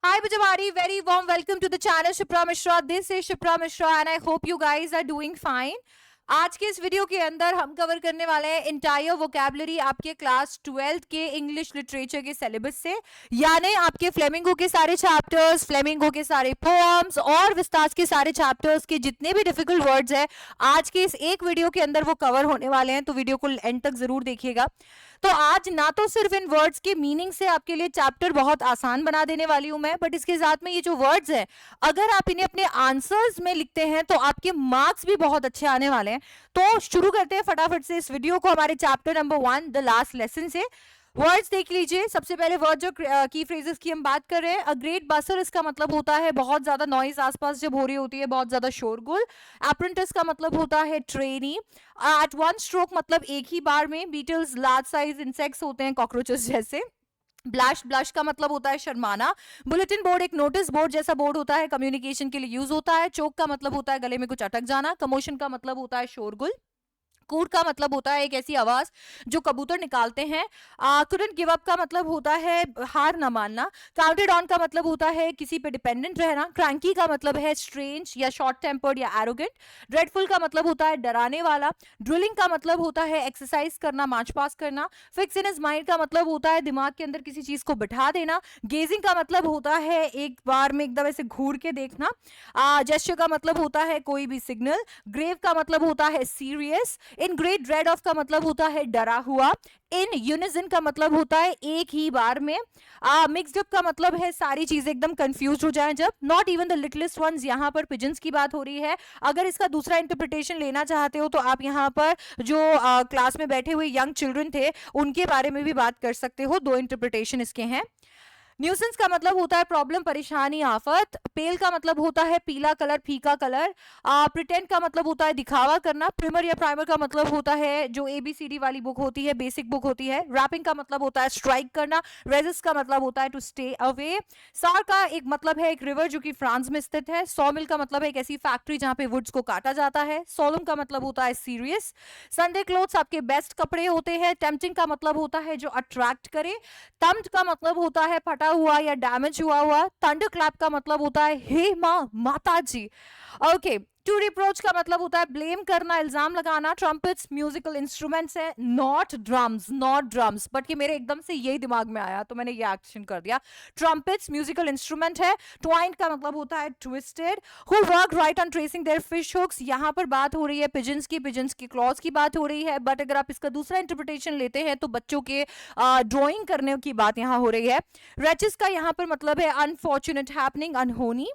Hi Bajawari, very warm welcome to the channel Shipra Mishra. This is Shipra Mishra and I hope you guys are doing fine. आज के इस video के अंदर हम cover करने वाले हैं इंटायर वोकैबुलरी आपके क्लास 12th के इंग्लिश लिटरेचर के सिलेबस से, यानी आपके फ्लेमिंगो के सारे चैप्टर्स, फ्लेमिंगो के सारे पोएम्स और विस्तास के सारे चैप्टर्स के जितने भी डिफिकल्ट वर्ड्स हैं आज के इस एक वीडियो के अंदर वो कवर होने वाले हैं, तो वीडियो को एंड तक जरूर देखिएगा। तो आज ना तो सिर्फ इन वर्ड्स के मीनिंग से आपके लिए चैप्टर बहुत आसान बना देने वाली हूं मैं, बट इसके साथ में ये जो वर्ड्स हैं अगर आप इन्हें अपने आंसर्स में लिखते हैं तो आपके मार्क्स भी बहुत अच्छे आने वाले हैं। तो शुरू करते हैं फटाफट से इस वीडियो को हमारे chapter number 1 the last lesson से। वर्ड्स देख लीजिए। सबसे पहले वर्ड जो की फ्रेजेस की हम बात कर रहे हैं, अ ग्रेट बसर, इसका मतलब होता है बहुत ज्यादा नॉइज आसपास जब हो रही होती है, बहुत ज्यादा शोरगुल। अप्रेंटिस का मतलब होता है ट्रेनी। एट वन स्ट्रोक मतलब एक ही बार में। बीटल्स लार्ज साइज इंसेक्ट्स होते हैं, कॉकरोचेस जैसे। ब्लश, ब्लश का मतलब होता है शर्माना। बुलेटिन बोर्ड एक नोटिस बोर्ड जैसा बोर्ड होता है, कम्युनिकेशन के लिए यूज होता है। चोक का मतलब होता है गले में कुछ अटक जाना। कमोशन का मतलब होता है शोरगुल। कूट का मतलब होता है एक ऐसी आवाज जो कबूतर निकालते हैं। कुडंट गिव अप का मतलब होता है हार ना मानना। काउंटेड ऑन का मतलब होता है किसी पे डिपेंडेंट रहना। क्रैंकी का मतलब है स्ट्रेंज या शॉर्ट टेम्पर्ड या एरोगेंट। ड्रेडफुल का मतलब होता है डराने वाला। ड्रिलिंग का मतलब होता है एक्सरसाइज करना, मार्च पास करना। फिक्स इन हिज माइंड का मतलब होता है दिमाग के अंदर किसी चीज को बिठा देना। गेजिंग का मतलब होता है एक बार में एकदम ऐसे घूर के देखना। जेस्चर का मतलब होता है कोई भी सिग्नल। ग्रेव का मतलब होता है serious. In great dread of का मतलब होता है डरा हुआ। इन यूनिजन का मतलब होता है एक ही बार में। मिक्स्ड अप का मतलब है सारी चीजें एकदम कंफ्यूज हो जाएं जब। Not even the littlest ones, यहाँ पर पिजन्स की बात हो रही है। अगर इसका दूसरा इंटरप्रिटेशन लेना चाहते हो तो आप यहाँ पर जो क्लास में बैठे हुए यंग चिल्ड्रन थे उनके बारे में भी बात कर सकते हो। दो इंटरप्रिटेशन इसके हैं। न्यूसेंस का मतलब होता है प्रॉब्लम, परेशानी, आफत। पेल का मतलब होता है पीला कलर, फीका कलर। प्रिटेंड का मतलब होता है दिखावा करना। प्रिमर या प्राइमर का मतलब होता है जो एबीसीडी वाली बुक होती है, बेसिक बुक होती है। रैपिंग का मतलब होता है स्ट्राइक करना। रेजिस्ट का मतलब होता है टू स्टे अवे। सार का एक मतलब है एक रिवर जो कि फ्रांस में स्थित है। सॉमिल का मतलब है एक ऐसी फैक्ट्री जहां पे वुड्स को काटा जाता है। सोलम का मतलब होता है सीरियस। संडे क्लोथ्स आपके बेस्ट कपड़े होते हैं। टेम्पटिंग का मतलब होता है जो अट्रैक्ट करे। तम्ड का मतलब होता है फटा हुआ या डैमेज हुआ हुआ। थंडर क्लैप का मतलब होता है हे माँ, माता जी। ओके। टू रिप्रोच का मतलब होता है ब्लेम करना, इल्जाम लगाना। ट्रम्पेट्स म्यूजिकल इंस्ट्रूमेंट्स है, not drums, not drums, but कि मेरे एकदम से यही दिमाग में आया तो मैंने ये एक्शन कर दिया। ट्रम्पेट्स म्यूजिकल इंस्ट्रूमेंट है। ट्वाइंट का मतलब होता है twisted. Who work right on tracing their fish hooks, यहाँ पर बात हो रही है पिजन्स की, पिजन्स की क्लॉज की बात हो रही है, बट अगर आप इसका दूसरा इंटरप्रिटेशन लेते हैं तो बच्चों के ड्राइंग करने की बात यहाँ हो रही है। रेचिस का यहाँ पर मतलब है अनफॉर्चुनेट हैपनिंग, अनहोनी।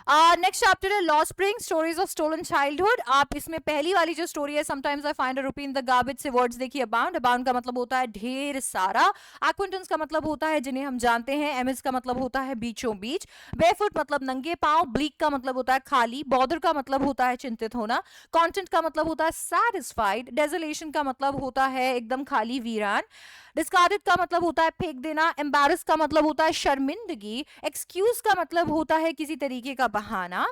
नेक्स्ट चैप्टर है law spring, stories of stolen childhood. आप इसमें पहली वाली जो स्टोरी है sometimes I find a rupee in the garbage से वर्ड्स देखिए अबाउंड। अबाउंड का मतलब होता है ढेर सारा। एक्विंटेंस का मतलब होता है जिन्हें हम जानते हैं। एमिस का मतलब होता है बीचों बीच। बेफुट मतलब नंगे पांव। ब्लीक का मतलब होता है खाली। बॉदर का मतलब होता है चिंतित होना। कॉन्टेंट का मतलब होता है सैटिस्फाइड। डेजोलेशन का मतलब होता है एकदम खाली, वीरान। डिस्कार्डेड का मतलब होता है फेंक देना। एम्बैरस का मतलब होता है शर्मिंदगी। एक्सक्यूज का मतलब होता है किसी तरीके का बहाना।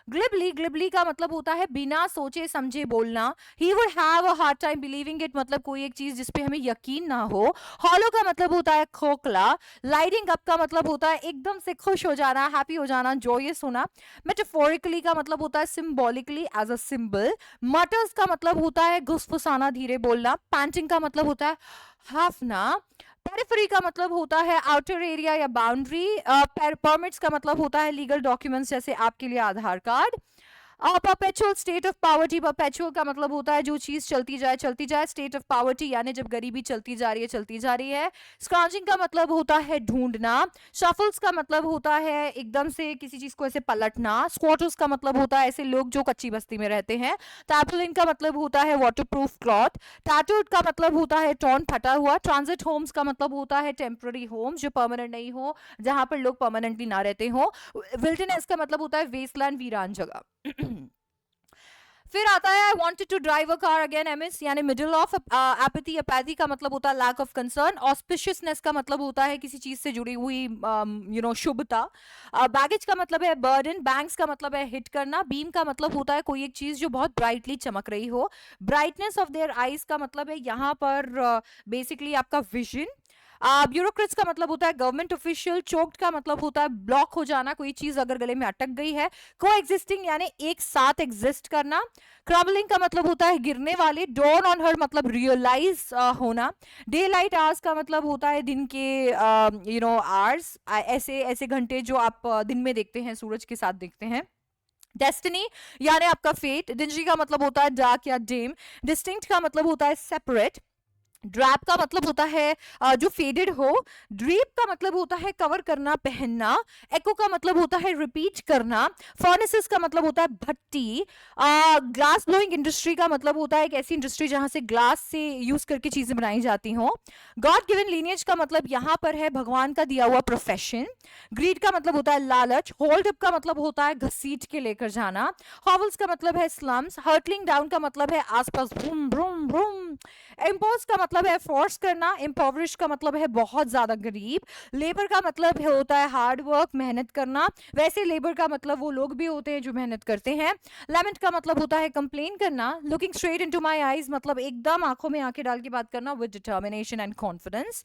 ग्लिबली, ग्लिबली का मतलब होता है बिना सोचे समझे बोलना। He would have a hard time believing it मतलब कोई एक चीज जिसपे हमें यकीन ना हो। हॉलो का मतलब होता है खोखला। लाइटिंग अप का मतलब होता है एकदम से खुश हो जाना, हैप्पी हो जाना, जॉयस होना। मेटाफोरिकली का मतलब होता है सिंबॉलिकली, एज अ सिंबल। मटर्स का मतलब होता है घुसफुसाना, धीरे बोलना। पैंटिंग का मतलब होता है हाफना। पेरिफेरी का मतलब होता है आउटर एरिया या बाउंड्री। परमिट्स का मतलब होता है लीगल डॉक्यूमेंट्स जैसे आपके लिए Aadhaar card. Perpetual state of poverty, perpetual का मतलब होता है जो चीज चलती जाए। स्टेट ऑफ पॉवर्टी यानी जब गरीबी चलती जा रही है, चलती जा रही है। स्क्रॉचिंग का मतलब होता है ढूंढना। शफल्स का मतलब होता है एकदम से किसी चीज को ऐसे पलटना। स्क्वाटर्स का मतलब होता है ऐसे लोग जो कच्ची बस्ती में रहते हैं। टैपलिन का मतलब होता है वाटरप्रूफ क्लॉथ। टैटूड का मतलब होता है टॉर्न, फटा हुआ। ट्रांजिट होम्स का मतलब होता है टेम्पररी होम्स जो परमानेंट नहीं हो, जहां पर लोग परमानेंटली ना रहते हो। विल्डरनेस का मतलब होता है वेस्टलैंड, वीरान जगह। फिर आता है I wanted to drive a car again, MS यानी मिडिल ऑफ। एपैथी, अपैथी का मतलब होता है लैक ऑफ कंसर्न। ऑस्पिशियसनेस का मतलब होता है किसी चीज से जुड़ी हुई शुभता। बैगेज का मतलब है बर्डन। बैंक्स का मतलब है हिट करना। बीम का मतलब होता है कोई एक चीज जो बहुत ब्राइटली चमक रही हो। ब्राइटनेस ऑफ देयर आईज का मतलब है यहाँ पर बेसिकली आपका विजन। ब्यूरोक्रेट्स का मतलब होता है गवर्नमेंट ऑफिशियल, चोक्ड का मतलब होता है ब्लॉक हो जाना, कोई चीज अगर गले में अटक गई है, को एग्जिस्टिंग यानी एक साथ एग्जिस्ट करना, क्रम्बलिंग का मतलब होता है गिरने वाले, डॉन ऑन हर मतलब रियलाइज होना, डे लाइट आवर्स का मतलब होता है दिन के आवर्स, ऐसे ऐसे घंटे जो आप दिन में देखते हैं, सूरज के साथ देखते हैं। डेस्टिनी यानी आपका फेट, डिंजी का मतलब होता है डार्क या डिम, डिस्टिंक्ट का मतलब होता है सेपरेट, ड्रैप का मतलब होता है जो फेडेड हो, ड्रीप का मतलब होता है कवर करना, पहनना, एको का मतलब होता है रिपीट करना, फर्नेसेस का मतलब होता है भट्टी, ग्लास ब्लोइंग इंडस्ट्री का मतलब होता है एक ऐसी इंडस्ट्री जहां से ग्लास से यूज करके चीजें बनाई जाती हो, गॉड गिवन लीनियज का मतलब यहाँ पर है भगवान का दिया हुआ प्रोफेशन, ग्रीड का मतलब होता है लालच, होल्ड अप का मतलब होता है घसीट के लेकर जाना, हॉवल्स का मतलब है स्लम्स, हर्टलिंग डाउन का मतलब है आसपास ब्रूम ब्रूम ब्रूम, इम्पोज का मतलब है फोर्स करना, इम्पोवरिश का मतलब है बहुत ज्यादा गरीब, लेबर का मतलब होता है हार्ड वर्क, मेहनत करना, वैसे लेबर का मतलब वो लोग भी होते हैं जो मेहनत करते हैं, लेमेंट का मतलब होता है कंप्लेन करना, looking straight into my eyes मतलब एकदम आंखों में आंखें डाल के बात करना with determination and confidence.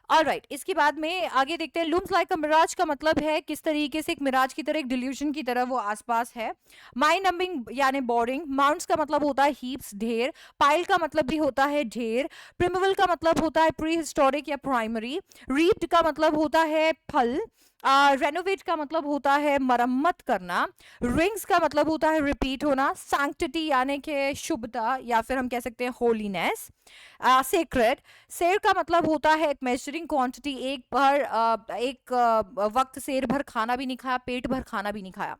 Alright, इसके बाद में आगे देखते हैं, लूम्स लाइक अ मिराज का मतलब है किस तरीके से एक मिराज की तरह, एक डिल्यूजन की तरह वो आसपास है, माइंड नंबिंग यानी बोरिंग, माउंट्स का मतलब होता है हीप्स ढेर, पाइल का मतलब भी होता है ढेर, प्रिमिवल का मतलब होता है प्री हिस्टोरिक या प्राइमरी, रीप्ड का मतलब होता है फल, रेनोवेट का मतलब होता है मरम्मत करना, रिंग्स का मतलब होता है रिपीट होना, सैंक्टिटी यानी कि शुभता या फिर हम कह सकते हैं होलीनेस, सेक्रेड, शेर का मतलब होता है एक मेजरिंग क्वांटिटी, एक वक्त शेर भर खाना भी नहीं खाया, पेट भर खाना भी नहीं खाया।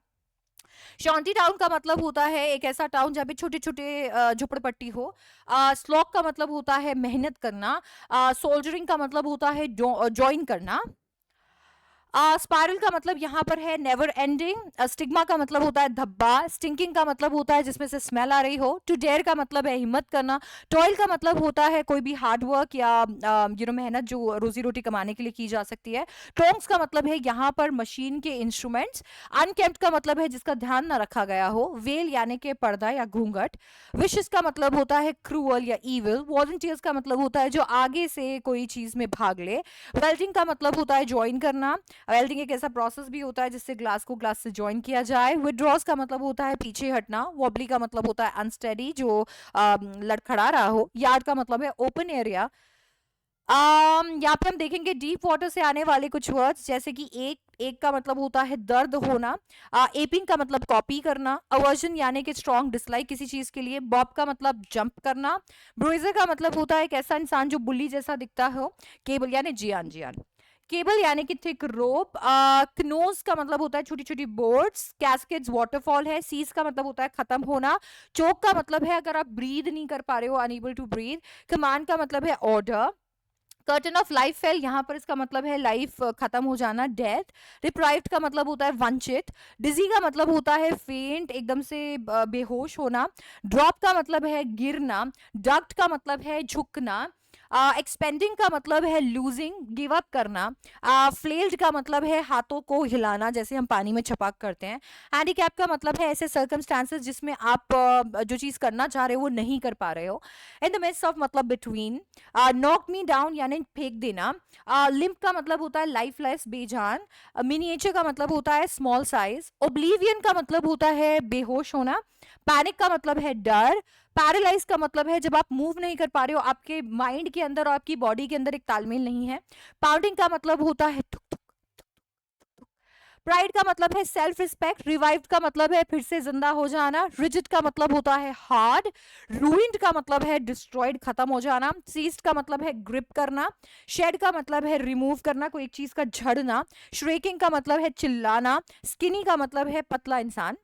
शांति टाउन का मतलब होता है एक ऐसा टाउन जहाँ पे छोटे छोटे झुपड़पट्टी हो, स्लॉक का मतलब होता है मेहनत करना, सोल्जरिंग का मतलब होता है ज्वाइन करना, स्पाइरल का मतलब यहाँ पर है नेवर एंडिंग, स्टिग्मा का मतलब होता है धब्बा, स्टिंकिंग का मतलब होता है जिसमें से स्मेल आ रही हो, टू डेयर का मतलब है हिम्मत करना, टॉयल का मतलब होता है कोई भी हार्ड वर्क या मेहनत जो रोजी रोटी कमाने के लिए की जा सकती है, टोंग्स का मतलब है यहाँ पर मशीन के इंस्ट्रूमेंट्स, अनकेम्प्ट का मतलब है जिसका ध्यान न रखा गया हो, वेल यानी कि पर्दा या घूंघट, विशेष का मतलब होता है क्रूअल या ईविल, वॉलंटियर्स का मतलब होता है जो आगे से कोई चीज में भाग ले, वेल्डिंग का मतलब होता है ज्वाइन करना, वेल्डिंग एक ऐसा प्रोसेस भी होता है जिससे ग्लास को ग्लास से ज्वाइन किया जाए, विड्रॉज का मतलब होता है पीछे हटना, वॉबली का मतलब होता है अनस्टेडी जो लड़खड़ा रहा हो, यार्ड का मतलब है ओपन एरिया। यहाँ पे हम देखेंगे डीप वाटर से आने वाले कुछ वर्ड्स जैसे कि एक का मतलब होता है दर्द होना, एपिंग का मतलब कॉपी करना, अवर्जन यानी कि स्ट्रॉन्ग डिसलाइक किसी चीज के लिए, बॉब का मतलब जंप करना, ब्रूइजर का मतलब होता है एक ऐसा इंसान जो बुल्ली जैसा दिखता हो, केबल यानी जियान जियान, केबल यानी कि थिक रोप, क्नोज का मतलब होता है छोटी छोटी बोर्ड्स, कैस्केड्स वाटरफॉल है, सीज का मतलब होता है खत्म होना, चोक का मतलब है अगर आप ब्रीद नहीं कर पा रहे हो, अनएबल टू ब्रीद, कमांड का मतलब है order, curtain of life fail यहाँ पर इसका मतलब है लाइफ खत्म हो जाना, डेथ, डिप्राइव्ड का मतलब होता है वंचित, डिजी का मतलब होता है फेंट एकदम से बेहोश होना, ड्रॉप का मतलब है गिरना, डक्ट का मतलब है झुकना, एक्सपेंडिंग का मतलब है लूजिंग गिव अप करना, फ्लेल्ड का मतलब है हाथों को हिलाना जैसे हम पानी में छपाक करते हैं, हैंडीकैप का मतलब है ऐसे सर्कमस्टांसेस जिसमें आप जो चीज करना चाह रहे हो वो नहीं कर पा रहे हो, इन द मिड्स ऑफ मतलब बिटवीन, नॉक मी डाउन यानी फेंक देना, लिम्प का मतलब होता है लाइफलेस बेजान, मिनिएचर का मतलब होता है स्मॉल साइज, ओब्लिवियन का मतलब होता है बेहोश होना, पैनिक का मतलब है डर, पैरालाइज का मतलब है जब आप मूव नहीं कर पा रहे हो, आपके माइंड के अंदर और आपकी बॉडी के अंदर एक तालमेल नहीं है, पाउंडिंग का मतलब होता है टुक टुक, प्राइड का मतलब है सेल्फ रिस्पेक्ट, रिवाइव्ड का मतलब है फिर से जिंदा हो जाना, रिजिड का मतलब होता है हार्ड, रूइंड का मतलब है डिस्ट्रॉयड खत्म हो जाना, सीज्ड का मतलब है ग्रिप करना, शेड का मतलब है रिमूव करना कोई एक चीज का झड़ना, श्रेकिंग का मतलब है चिल्लाना, स्किनी का मतलब है पतला इंसान,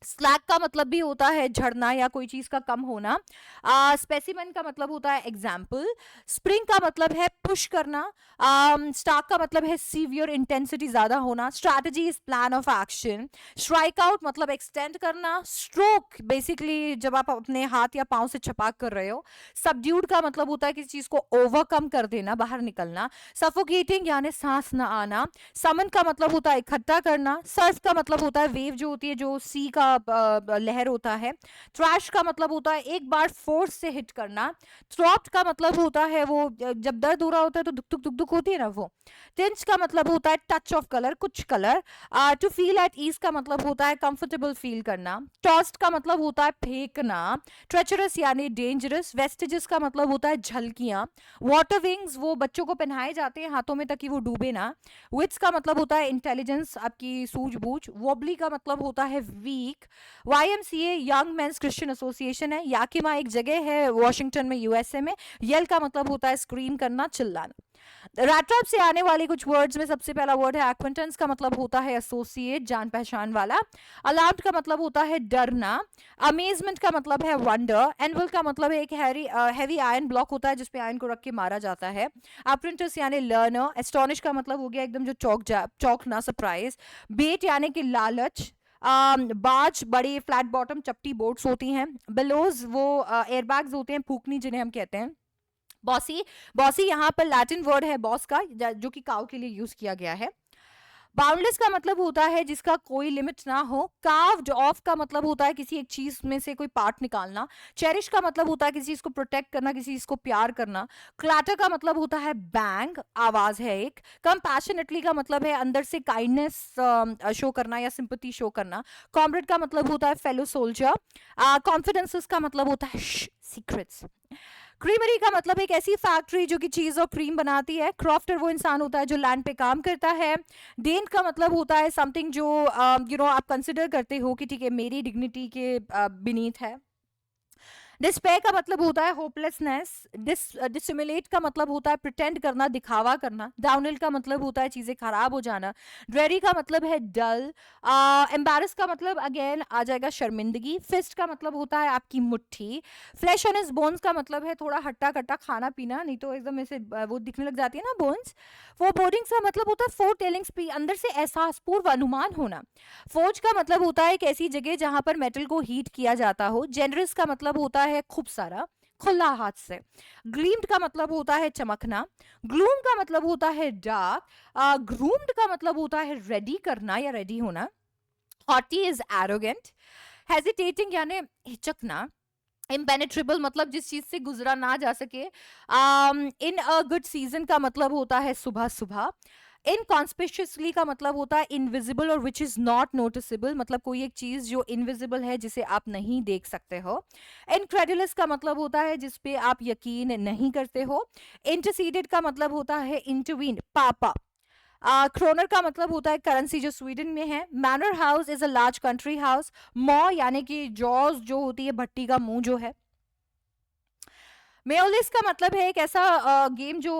स्लैक का मतलब भी होता है झड़ना या कोई चीज का कम होना, स्पेसिमेन का मतलब होता है एग्जाम्पल, स्प्रिंग का मतलब है पुश करना, स्टार्क का मतलब है सीवियर इंटेंसिटी ज्यादा होना, strategy is plan of action, strike out मतलब एक्सटेंड करना, स्ट्रोक बेसिकली जब आप अपने हाथ या पांव से छपाक कर रहे हो, सबड्यूड का मतलब होता है किसी चीज को ओवरकम कर देना, बाहर निकलना, सफोकेटिंग यानी सांस न आना, समन का मतलब होता है इकट्ठा करना, सर्फ का मतलब होता है वेव जो होती है जो सी का लहर होता है। ट्रैश का मतलब होता है एक बार फोर्स से हिट करना। थ्रॉट का मतलब होता है वो जब दर्द हो रहा होता है तो दुख दुख दुख दुख होती है ना वो। टिंच का मतलब होता है टच ऑफ कलर, कुछ colour. To feel at ease का मतलब होता है कंफर्टेबल फील करना। टॉस्ट का मतलब होता है फेंकना। ट्रेचरस यानी डेंजरस। वेस्टेजेस का मतलब होता है झलकियां। वाटर विंग्स वो बच्चों को पहनाए जाते हैं हाथों में ताकि वो डूबे ना। विट्स का मतलब होता है इंटेलिजेंस, आपकी सूझबूझ। वॉबली का मतलब होता है weak. YMCA young men's Christian association है। याकिमा एक जगह है वॉशिंगटन में, USA में। येल का मतलब होता है स्क्रीम करना, चिल्लाना। रैट्रप से आने वाले कुछ वर्ड्स में सबसे पहला वर्ड है एक्वेंटेंस का मतलब होता है एसोसिएट, जान पहचान वाला। अलार्म्ड का मतलब होता है डरना। अमेजमेंट का मतलब है वंडर। एनवल का मतलब है एक हैवी आयरन ब्लॉक होता है जिसपे आयरन को रख के मारा जाता है। अप्रेंटिस यानी लर्नर। एस्टोनिश का मतलब हो गया एकदम जो चौंकना, सरप्राइज। बेट यानी कि लालच। बाज बड़ी फ्लैट बॉटम चपटी बोट्स होती हैं। बिलोज वो एयरबैग्स होते हैं, फूकनी जिन्हें हम कहते हैं। बॉसी, बॉसी यहाँ पर लैटिन वर्ड है बॉस का, जो कि काउ के लिए यूज किया गया है। बाउंडलेस का मतलब होता है जिसका कोई लिमिट ना हो। कार्व्ड ऑफ का मतलब होता है किसी एक चीज में से कोई पार्ट निकालना। चेरिश का मतलब होता है किसी चीज को प्रोटेक्ट करना, किसी चीज को प्यार करना। क्लैटर का मतलब होता है बैंग, आवाज है एक। कंपैशनेटली का मतलब है अंदर से काइंडनेस शो करना या सिंपैथी शो करना। कॉमरेड का मतलब होता है फेलो सोल्जर। कॉन्फिडेंसेस का मतलब होता है सीक्रेट्स। क्रीमरी का मतलब एक ऐसी फैक्ट्री जो कि चीज और क्रीम बनाती है। क्रॉफ्टर वो इंसान होता है जो लैंड पे काम करता है। डेंट का मतलब होता है समथिंग जो आप कंसिडर करते हो कि ठीक है मेरी डिग्निटी के बीनीथ है। डिस्पेयर का मतलब होता है होपलेसनेस। डिसिमुलेट का मतलब होता है प्रिटेंड करना, दिखावा करना। डाउनहिल का मतलब होता है चीजें खराब हो जाना। ड्रेरी का मतलब है डल। एम्बैरस का मतलब अगेन आ जाएगा शर्मिंदगी। फिस्ट का मतलब होता है आपकी मुट्ठी। फ्लैश ऑन हिज बोन्स का मतलब है थोड़ा हट्टा कट्टा खाना पीना, नहीं तो एकदम ऐसे वो दिखने लग जाती है ना बोन्स। वो बोर्डिंग्स का मतलब होता है फोर टेलिंग्स, अंदर से एहसास पूर्व अनुमान होना। फोर्ज का मतलब होता है एक ऐसी जगह जहां पर मेटल को हीट किया जाता हो। जेनरस का मतलब होता है खूब सारा, खुला हाथ से। ग्लीम्ड का मतलब होता है चमकना। ग्लूम का मतलब होता है डार्क। ग्रूम्ड का मतलब होता है रेडी करना या रेडी होना। Hottie is arrogant. हेजिटेटिंग यानी हिचकना। इम्पेनेट्रेबल मतलब जिस चीज से गुजरा ना जा सके। इन अ गुड सीजन का मतलब होता है सुबह सुबह। इनकॉन्स्पिशियसली का मतलब होता है इनविजिबल और विच इज नॉट नोटिसेबल, मतलब कोई एक चीज जो इनविजिबल है जिसे आप नहीं देख सकते हो। इनक्रेडुलस का मतलब होता है जिसपे आप यकीन नहीं करते हो। इंटरसीडेड का मतलब होता है इंटरवीन, पापा। क्रोनर का मतलब होता है करेंसी जो स्वीडन में है। Manor house is a large country house. मॉ यानी कि जॉज जो होती है भट्टी का मुंह जो है। मेओलिस का मतलब है एक ऐसा गेम जो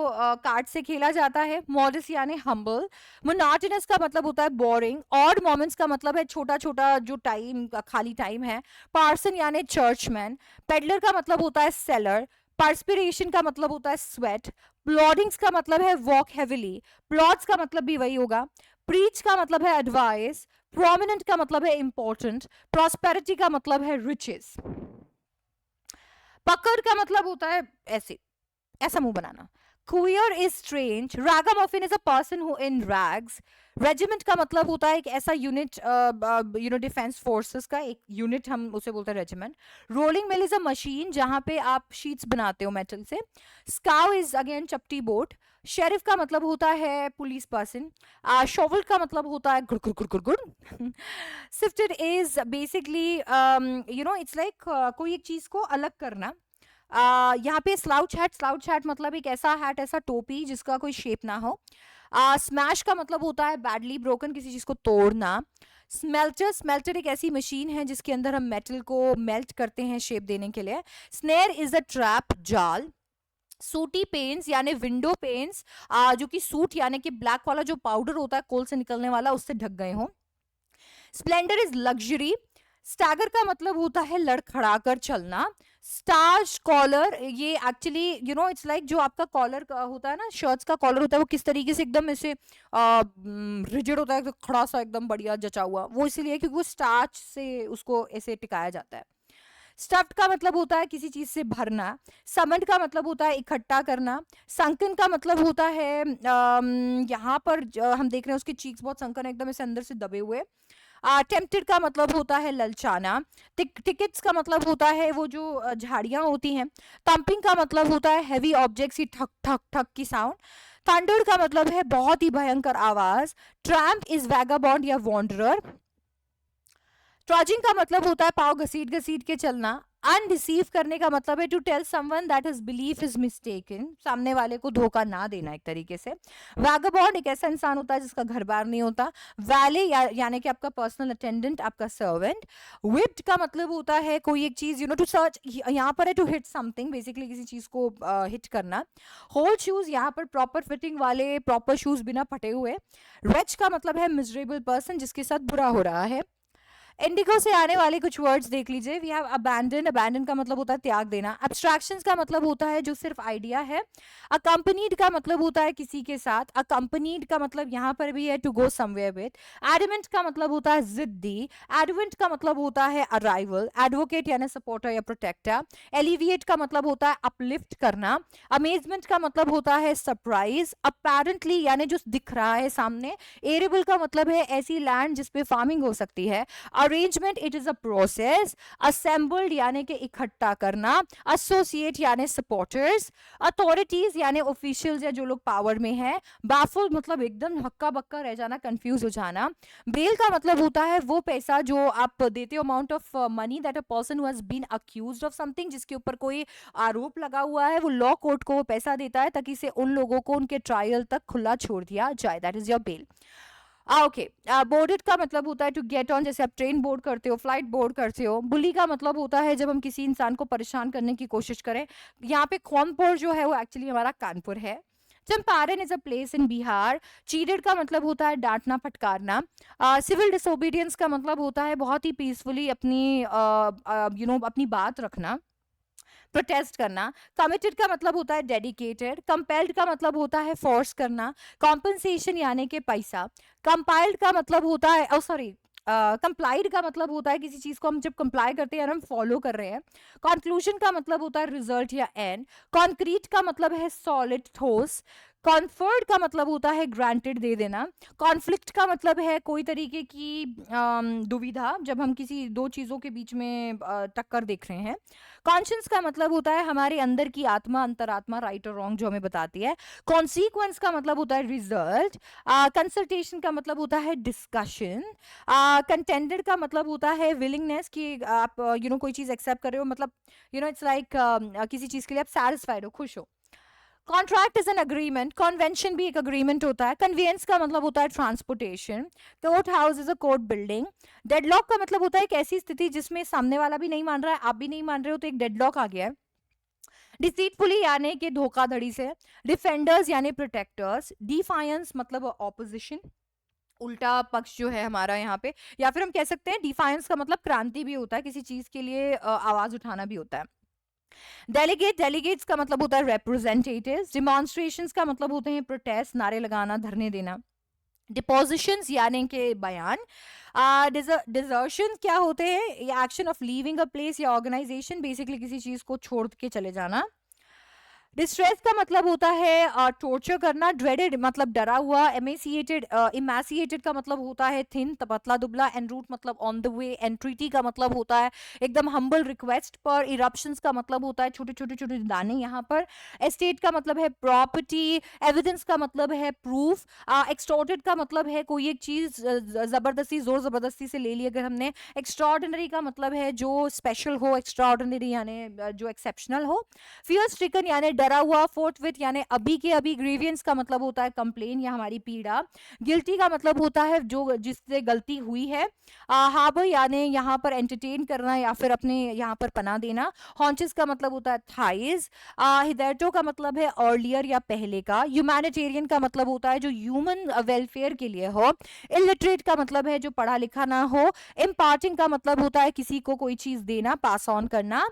कार्ड से खेला जाता है। मॉडस यानी हम्बल। मोनोटोनस का मतलब होता है बोरिंग। ऑड मोमेंट्स का मतलब है छोटा छोटा जो टाइम खाली टाइम है। पार्सन यानी चर्चमैन। पेडलर का मतलब होता है सेलर। पर्सपिरेशन का मतलब होता है स्वेट। प्लॉडिंग्स का मतलब है वॉक हेविली। प्लॉट्स का मतलब भी वही होगा। प्रीच का मतलब है एडवाइस। प्रोमिनेंट का मतलब है इंपॉर्टेंट। प्रॉस्पेरिटी का मतलब है रिचेस। पकड़ का मतलब होता है ऐसे, ऐसा मुंह बनाना। Queer is strange. Ragamuffin is a person who in rags. Regiment का मतलब होता है एक ऐसा यूनिट, डिफेंस फोर्सेस का एक यूनिट, हम उसे बोलते हैं regiment. Rolling mill is a machine जहां पे आप शीट्स बनाते हो मेटल से। स्काउ इज अगेन चपटी बोट। शेरिफ का मतलब होता है पुलिस पर्सन। शोवल का मतलब होता है गुड़ गुड़ गुड़ गुड़ गुड़। Shifted is basically it's like कोई एक चीज को अलग करना। यहाँ पे स्लाउच हैट, स्लाउच हैट मतलब एक ऐसा हैट, ऐसा टोपी जिसका कोई शेप ना हो। स्मैश का मतलब होता है बैडली ब्रोकन, किसी चीज को तोड़ना। स्मेल्टर, स्मेल्टर एक ऐसी मशीन है जिसके अंदर हम मेटल को मेल्ट करते हैं शेप देने के लिए। स्नेयर इज अ ट्रैप, जाल। सूटी पेंस यानी विंडो पेंस, जो कि सूट यानी कि ब्लैक वाला जो पाउडर होता है कोल से निकलने वाला, उससे ढक गए हो। Splendor is luxury. स्टैगर का मतलब होता है लड़खड़ा कर चलना। स्टार्च कॉलर, ये एक्चुअली इट्स लाइक जो आपका कॉलर होता है ना, शर्ट्स का कॉलर होता है वो किस तरीके से एकदम ऐसे रिजिड होता है, तो खड़ा सा एकदम बढ़िया जचा हुआ, वो इसीलिए क्योंकि वो स्टार्च से उसको ऐसे टिकाया जाता है। स्टफ्ड का मतलब होता है किसी चीज से भरना। समंड का मतलब होता है इकट्ठा करना। संकन का मतलब होता है यहाँ पर हम देख रहे हैं उसके चीक्स बहुत संकन है, एकदम ऐसे अंदर से दबे हुए। टेम्प्टेड का मतलब होता है ललचाना, टिकट्स का मतलब होता है वो जो झाड़ियां होती हैं, थम्पिंग का मतलब होता है हैवी ऑब्जेक्ट्स की ठक ठक ठक की साउंड, थंडर का मतलब है बहुत ही भयंकर आवाज, ट्रैम्प इज वैगाबॉन्ड या वॉन्डरर, ट्रॉजिंग का मतलब होता है पाँव घसीट घसीट के चलना, अनडिसीव करने का मतलब है to tell someone that his belief is mistaken, सामने वाले को धोखा ना देना एक तरीके से। वैगाबॉन्ड एक ऐसा इंसान होता है जिसका घर बार नहीं होता। वैले यानी कि आपका पर्सनल अटेंडेंट, आपका सर्वेंट। whipped का मतलब होता है कोई एक चीज टू सर्च, यहाँ पर है टू हिट समथिंग, बेसिकली किसी चीज को हिट करना। होल शूज, यहाँ पर प्रॉपर फिटिंग वाले प्रॉपर शूज बिना फटे हुए। रेच का मतलब है मिजरेबल पर्सन, जिसके साथ बुरा हो रहा है। इंडिगो से आने वाले कुछ वर्ड्स देख लीजिए। वी हैव अबैंडन, अबैंडन का मतलब होता है त्याग देना। एब्स्ट्रैक्शंस का मतलब होता है जो सिर्फ आइडिया है। अकम्पनीड का मतलब होता है किसी के साथ। अकम्पनीड का मतलब यहाँ पर भी है to go somewhere with. Adamant का मतलब होता है जिद्दी। एडवेंट का मतलब होता है अराइवल। एडवोकेट यानी सपोर्टर या प्रोटेक्टर। एलिविएट का मतलब होता है अपलिफ्ट करना। अमेजमेंट का मतलब होता है सरप्राइज। अपेरेंटली यानी जो दिख रहा है सामने। एरेबल का मतलब है ऐसी लैंड जिसपे फार्मिंग हो सकती है। Arrangement, it is a process. Assembled यानी कि इकट्ठा करना। एसोसिएट यानी सपोर्टर्स। अथॉरिटीज यानी ऑफिशियल्स या जो लोग पावर में है। बाफुल मतलब एकदम हक्का बक्का रह जाना, कंफ्यूज हो जाना। बेल का मतलब होता है वो पैसा जो आप देते हो, amount of money that a person who has been accused of something, जिसके ऊपर कोई आरोप लगा हुआ है, वो लॉ कोर्ट को वो पैसा देता है ताकि से उन लोगों को उनके ट्रायल तक खुला छोड़ दिया जाए। That is your bail. Okay, boarded का मतलब होता है टू गेट ऑन, जैसे आप ट्रेन बोर्ड करते हो, फ्लाइट बोर्ड करते हो। बुली का मतलब होता है जब हम किसी इंसान को परेशान करने की कोशिश करें। यहाँ पे कौनपुर जो है वो एक्चुअली हमारा कानपुर है। Champaran is a place in Bihar. Cheated का मतलब होता है डांटना फटकारना। सिविल डिसोबीडियंस का मतलब होता है बहुत ही पीसफुली अपनी अपनी बात रखना, प्रोटेस्ट करना। कमिटेड का मतलब होता है डेडिकेटेड। कंपेल्ड का मतलब होता है फोर्स करना। कॉम्पनसेशन यानी कि पैसा। कंपाइल्ड का मतलब होता है सॉरी कंप्लाइड का मतलब होता है किसी चीज को हम जब कंप्लाई करते हैं, हम फॉलो कर रहे हैं। कंक्लूजन का मतलब होता है रिजल्ट या एंड। कॉन्क्रीट का मतलब है सॉलिड ठोस। कॉन्फर्ड का मतलब होता है ग्रांटेड दे देना। कॉन्फ्लिक्ट का मतलब है कोई तरीके की दुविधा, जब हम किसी दो चीजों के बीच में टक्कर देख रहे हैं। कॉन्शियंस का मतलब होता है हमारे अंदर की आत्मा, अंतरात्मा, राइट और रॉन्ग जो हमें बताती है। कॉन्सिक्वेंस का मतलब होता है रिजल्ट। कंसल्टेशन का मतलब होता है डिस्कशन। कंटेंडेड का मतलब होता है विलिंगनेस, कि आप कोई चीज एक्सेप्ट कर रहे हो, मतलब इट्स लाइक किसी चीज के लिए आप सेटिस्फाइड हो, खुश हो। Contract is an agreement. Convention भी एक अग्रीमेंट होता है। कन्वेंस का मतलब होता है transportation. Court house is a court building. Deadlock का मतलब होता है एक ऐसी स्थिति जिसमें सामने वाला भी नहीं मान रहा है, आप भी नहीं मान रहे हो, तो एक डेडलॉक आ गया है। डिसीटफुली यानी कि धोखाधड़ी से। डिफेंडर्स यानी प्रोटेक्टर्स। डिफायंस मतलब ऑपोजिशन, उल्टा पक्ष जो है हमारा यहाँ पे, या फिर हम कह सकते हैं डिफायंस का मतलब क्रांति भी होता है, किसी चीज के लिए आवाज उठाना भी होता है। डेलीगेट्स का मतलब होता है रिप्रेजेंटेटिव्स। डिमॉन्स्ट्रेशंस का मतलब होते हैं प्रोटेस्ट, नारे लगाना, धरने देना। डिपोजिशंस यानी कि बयान। डिजर्शन क्या होते हैं, action of leaving a place या ऑर्गेनाइजेशन, बेसिकली किसी चीज को छोड़ के चले जाना। डिस्ट्रेस का मतलब होता है टॉर्चर करना। ड्रेडेड मतलब डरा हुआ। एमेसिएटेड इमेसिएटेड का मतलब होता है थिन, पतला दुबला। एनरूट मतलब ऑन द वे। एंट्रीटी का मतलब होता है एकदम हम्बल रिक्वेस्ट पर। इरप्शंस का मतलब होता है छोटे छोटे छोटे दाने यहाँ पर। एस्टेट का मतलब है प्रॉपर्टी। एविडेंस का मतलब है प्रूफ। एक्सटॉर्टेड का मतलब है कोई एक चीज जबरदस्ती, जोर जबरदस्ती से ले ली अगर हमने। एक्स्ट्राऑर्डिनरी का मतलब है जो स्पेशल हो, एक्स्ट्राऑर्डिनरी यानी जो एक्सेप्शनल हो। फियर स्ट्रिकन यानी डरा हुआ। फोर्टविथ यानी अभी के अभी। ग्रीवियंस का मतलब होता है कंप्लेन या हमारी पीड़ा। गिल्टी का मतलब होता है जो जिससे गलती हुई है। हार्बर यानी यहाँ पर एंटरटेन करना या फिर अपने यहाँ पर पना देना। हॉन्चेस का मतलब होता है थाइज। हिदैटो का मतलब है अर्लियर या पहले का। ह्यूमैनिटेरियन का मतलब होता है जो ह्यूमन वेलफेयर के लिए हो। इलिटरेट का मतलब है जो पढ़ा लिखा ना हो। इम्पार्टिंग का मतलब होता है किसी को कोई चीज देना, पास ऑन करना।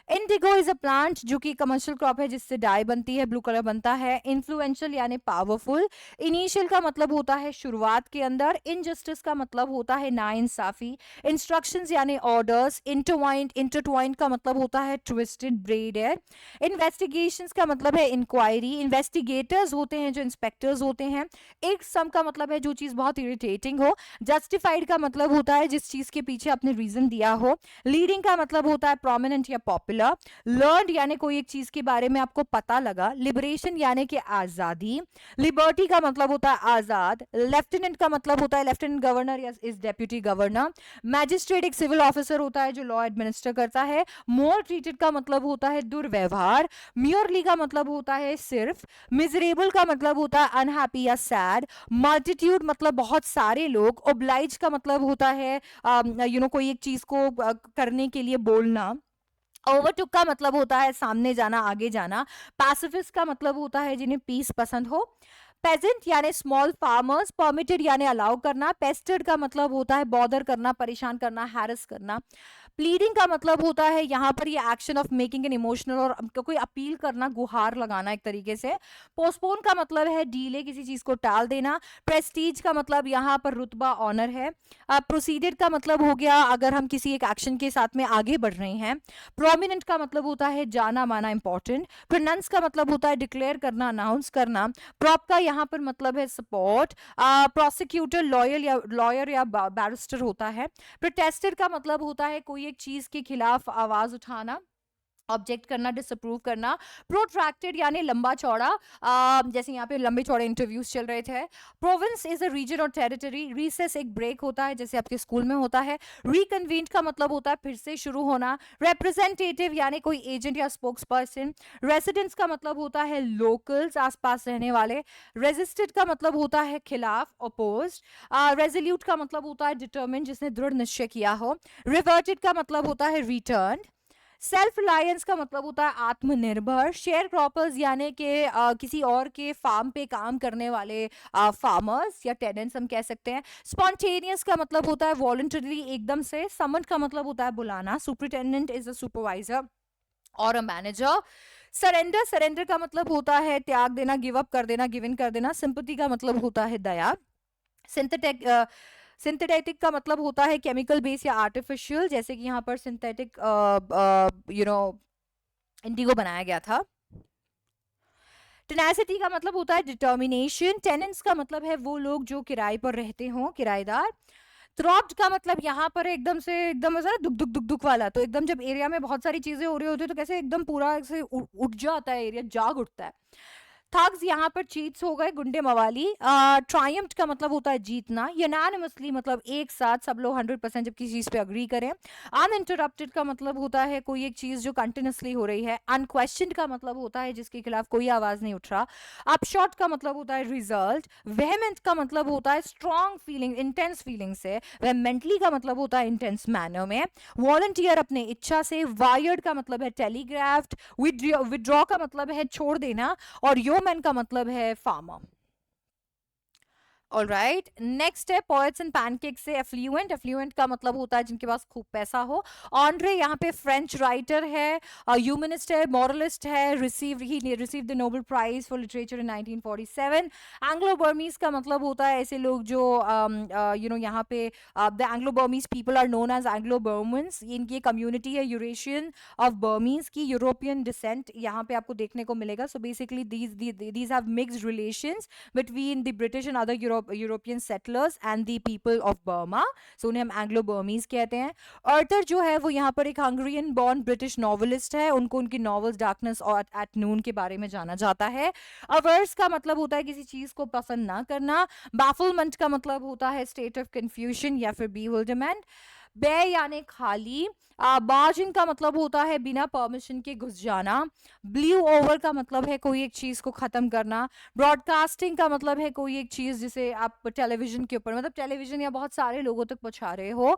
इंडिगो इज अ प्लांट जो कि कमर्शियल क्रॉप है जिससे डाई बनती है, ब्लू कलर बनता है। इन्फ्लुएंशियल यानी पावरफुल। इनिशियल का मतलब होता है शुरुआत के अंदर। इनजस्टिस का मतलब होता है नाइंसाफी। इंस्ट्रक्शंस यानी ऑर्डर्स। इंटरवाइंड इंटरट्वाइंड का मतलब होता है ट्विस्टेड, ब्रेडेड। इन्वेस्टिगेशंस का मतलब है इंक्वायरी। इन्वेस्टिगेटर्स होते हैं जो इंस्पेक्टर्स होते हैं। एक सम का मतलब है जो चीज बहुत इरिटेटिंग हो। जस्टिफाइड का मतलब होता है जिस चीज के पीछे आपने रीजन दिया हो। लीडिंग का मतलब होता है प्रोमिनेंट या पॉपुलर। लर्न यानी कोई एक चीज के बारे में आपको पता लगा। लिबरेशन यानी कि आजादी। लिबर्टी का मतलब होता है आजाद। लेफ्टिनेंट का मतलब होता है लेफ्टिनेंट गवर्नर या इज डेप्यूटी गवर्नर। मैजिस्ट्रेट एक सिविल ऑफिसर होता है जो लॉ एडमिनिस्टर करता है। मोर ट्रीटेड का मतलब होता है दुर्व्यवहार। म्योरली का मतलब होता है सिर्फ। मिजरेबल का मतलब होता है अनहैप्पी या सैड। मल्टीट्यूड मतलब बहुत सारे लोग। ओब्लाइज का मतलब होता है कोई एक चीज को करने के लिए बोलना। ओवरटुक का मतलब होता है सामने जाना, आगे जाना। पैसिफिस्ट का मतलब होता है जिन्हें पीस पसंद हो। पेजेंट यानी स्मॉल फार्मर्स। परमिटेड यानी अलाउ करना। पेस्टेड का मतलब होता है बॉदर करना, परेशान करना, हैरस करना। प्लीडिंग का मतलब होता है यहाँ पर ये action of making an emotional और कोई अपील करना, गुहार लगाना एक तरीके से। पोस्टपोन का मतलब है डीले, किसी चीज को टाल देना। प्रेस्टीज का मतलब यहाँ पर रुतबा, ऑनर है। प्रोसीडेड का मतलब हो गया अगर हम किसी एक एक्शन के साथ में आगे बढ़ रहे हैं। प्रोमिनेंट का मतलब होता है जाना माना, इंपॉर्टेंट। प्रोनाउंस का मतलब होता है डिक्लेयर करना, अनाउंस करना। प्रॉप का यहाँ पर मतलब है सपोर्ट। प्रोसिक्यूटर लॉयर या बैरिस्टर होता है। प्रोटेस्टेड का मतलब होता है कोई एक चीज के खिलाफ आवाज उठाना, ऑब्जेक्ट करना, डिसअप्रूव करना। प्रोट्रैक्टेड यानी लंबा चौड़ा, जैसे यहाँ पे लंबे चौड़े इंटरव्यूज चल रहे थे। प्रोविंस इज अ रीजन और टेरिटरी। रिसेस एक ब्रेक होता है जैसे आपके स्कूल में होता है। रिकन्वीन्ड का मतलब होता है फिर से शुरू होना। रिप्रेजेंटेटिव यानी कोई एजेंट या स्पोक्स पर्सन। रेसिडेंट्स का मतलब होता है लोकल्स, आसपास रहने वाले। रेजिस्टेड का मतलब होता है खिलाफ, अपोज। रेजोल्यूट का मतलब होता है डिटर्मिन, जिसने दृढ़ निश्चय किया हो। रिवर्टेड का मतलब होता है रिटर्न। सेल्फ रिलायंस का मतलब होता है आत्मनिर्भर। शेयर क्रॉपर्स यानी कि किसी और के फार्म पे काम करने वाले फार्मर्स या टेनेंट्स हम कह सकते हैं। स्पॉन्टेनियस का मतलब होता है वॉलंटरी, एकदम से। समन का मतलब होता है बुलाना। सुपरिटेंडेंट इज अ सुपरवाइजर और अ मैनेजर। सरेंडर, सरेंडर का मतलब होता है त्याग देना, गिव अप कर देना, गिव इन कर देना। सिंपैथी का मतलब होता है दया। सिंथेटिक सिंथेटिक का मतलब होता है केमिकल बेस या आर्टिफिशियल, जैसे कि यहाँ पर सिंथेटिक इंडिगो बनाया गया था। टेनेसिटी का मतलब होता है डिटर्मिनेशन। टेनेंट्स का मतलब है वो लोग जो किराए पर रहते हों, किराएदार। थ्रॉप्ड का मतलब यहाँ पर एकदम से, एकदम ऐसा दुख दुख दुख दुख वाला, तो एकदम जब एरिया में बहुत सारी चीजें हो रही होती है तो कैसे एकदम पूरा ऐसे उठ जाता है एरिया, जाग उठता है। थग्स यहाँ पर चीट्स हो गए, गुंडे मवाली। ट्रायम्फ्ड का मतलब होता है जीतना। यूनानिमसली मतलब एक साथ सब लोग 100% जब किसी चीज पे अग्री करें। अनइंटरप्टेड का मतलब होता है कोई एक चीज जो कंटिन्यूसली हो रही है। अनक्वेश्चनड का मतलब होता है जिसके खिलाफ कोई आवाज नहीं उठ रहा। अपशॉट का मतलब होता है रिजल्ट। वेहमेंट का मतलब होता है स्ट्रॉन्ग फीलिंग, इंटेंस फीलिंग से। वेहमेंटली का मतलब होता है इंटेंस मैनर में। वॉलंटियर अपने इच्छा से। वायर्ड का मतलब है टेलीग्राफ्ड। विड्रॉ का मतलब है छोड़ देना। और योमैन का मतलब है फार्मर। ऑल राइट, नेक्स्ट है पोएट्स एंड पैनकेक से एफ्लुएंट। एफ्लुएंट का मतलब होता है जिनके पास खूब पैसा हो। ऑनरे यहाँ पे फ्रेंच राइटर है, ह्यूमनिस्ट है, मॉरलिस्ट है। He receive the Nobel prize for literature in 1947। Anglo Burmese का मतलब होता है ऐसे लोग जो यहाँ पे the Anglo Burmese people are known as Anglo Burmans. इनकी कम्युनिटी है यूरेशियन ऑफ बर्मीज की, यूरोपियन डिसेंट यहाँ पे आपको देखने को मिलेगा। So basically these have mixed relations between the British and other European settlers and the people of Burma. So उन्हें हम एंग्लो बर्मीज कहते हैं। अर्थर जो है वो यहाँ पर एक हंगरियन बॉर्न ब्रिटिश नॉवेलिस्ट है। उनको उनकी नॉवेल्स डार्कनेस और एट नून के बारे में जाना जाता है। अवर्स का मतलब होता है किसी चीज को पसंद ना करना। बैफलमेंट का मतलब होता है स्टेट ऑफ कंफ्यूजन या फिर bewilderment। बे यानी खाली। बार्जिंग का मतलब होता है बिना परमिशन के घुस जाना। ब्लू ओवर का मतलब है कोई एक चीज को खत्म करना। ब्रॉडकास्टिंग का मतलब है कोई एक चीज जिसे आप टेलीविजन के ऊपर, मतलब टेलीविजन या बहुत सारे लोगों तक पहुंचा रहे हो।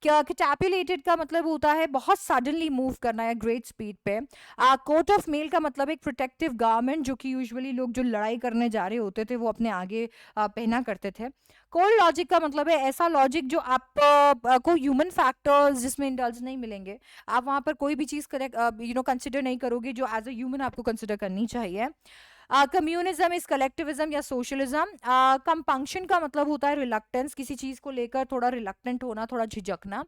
कैटापुलेटेड का मतलब होता है बहुत सडनली मूव करना या ग्रेट स्पीड पे। कोट ऑफ मेल का मतलब एक प्रोटेक्टिव गारमेंट जो कि यूजुअली लोग जो लड़ाई करने जा रहे होते थे वो अपने आगे पहना करते थे। कोल्ड लॉजिक का मतलब है ऐसा लॉजिक जो आप को ह्यूमन फैक्टर्स जिसमें इंडल्ज नहीं मिलेंगे, आप वहां पर कोई भी चीज करेक्ट कंसिडर नहीं करोगे जो एज अ ह्यूमन आपको कंसिडर करनी चाहिए। कम्युनिज्म इज कलेक्टिविज्म या सोशलिज्म। कंपंक्शन का मतलब होता है रिलक्टेंस, किसी चीज को लेकर थोड़ा रिलक्टेंट होना, थोड़ा झिझकना।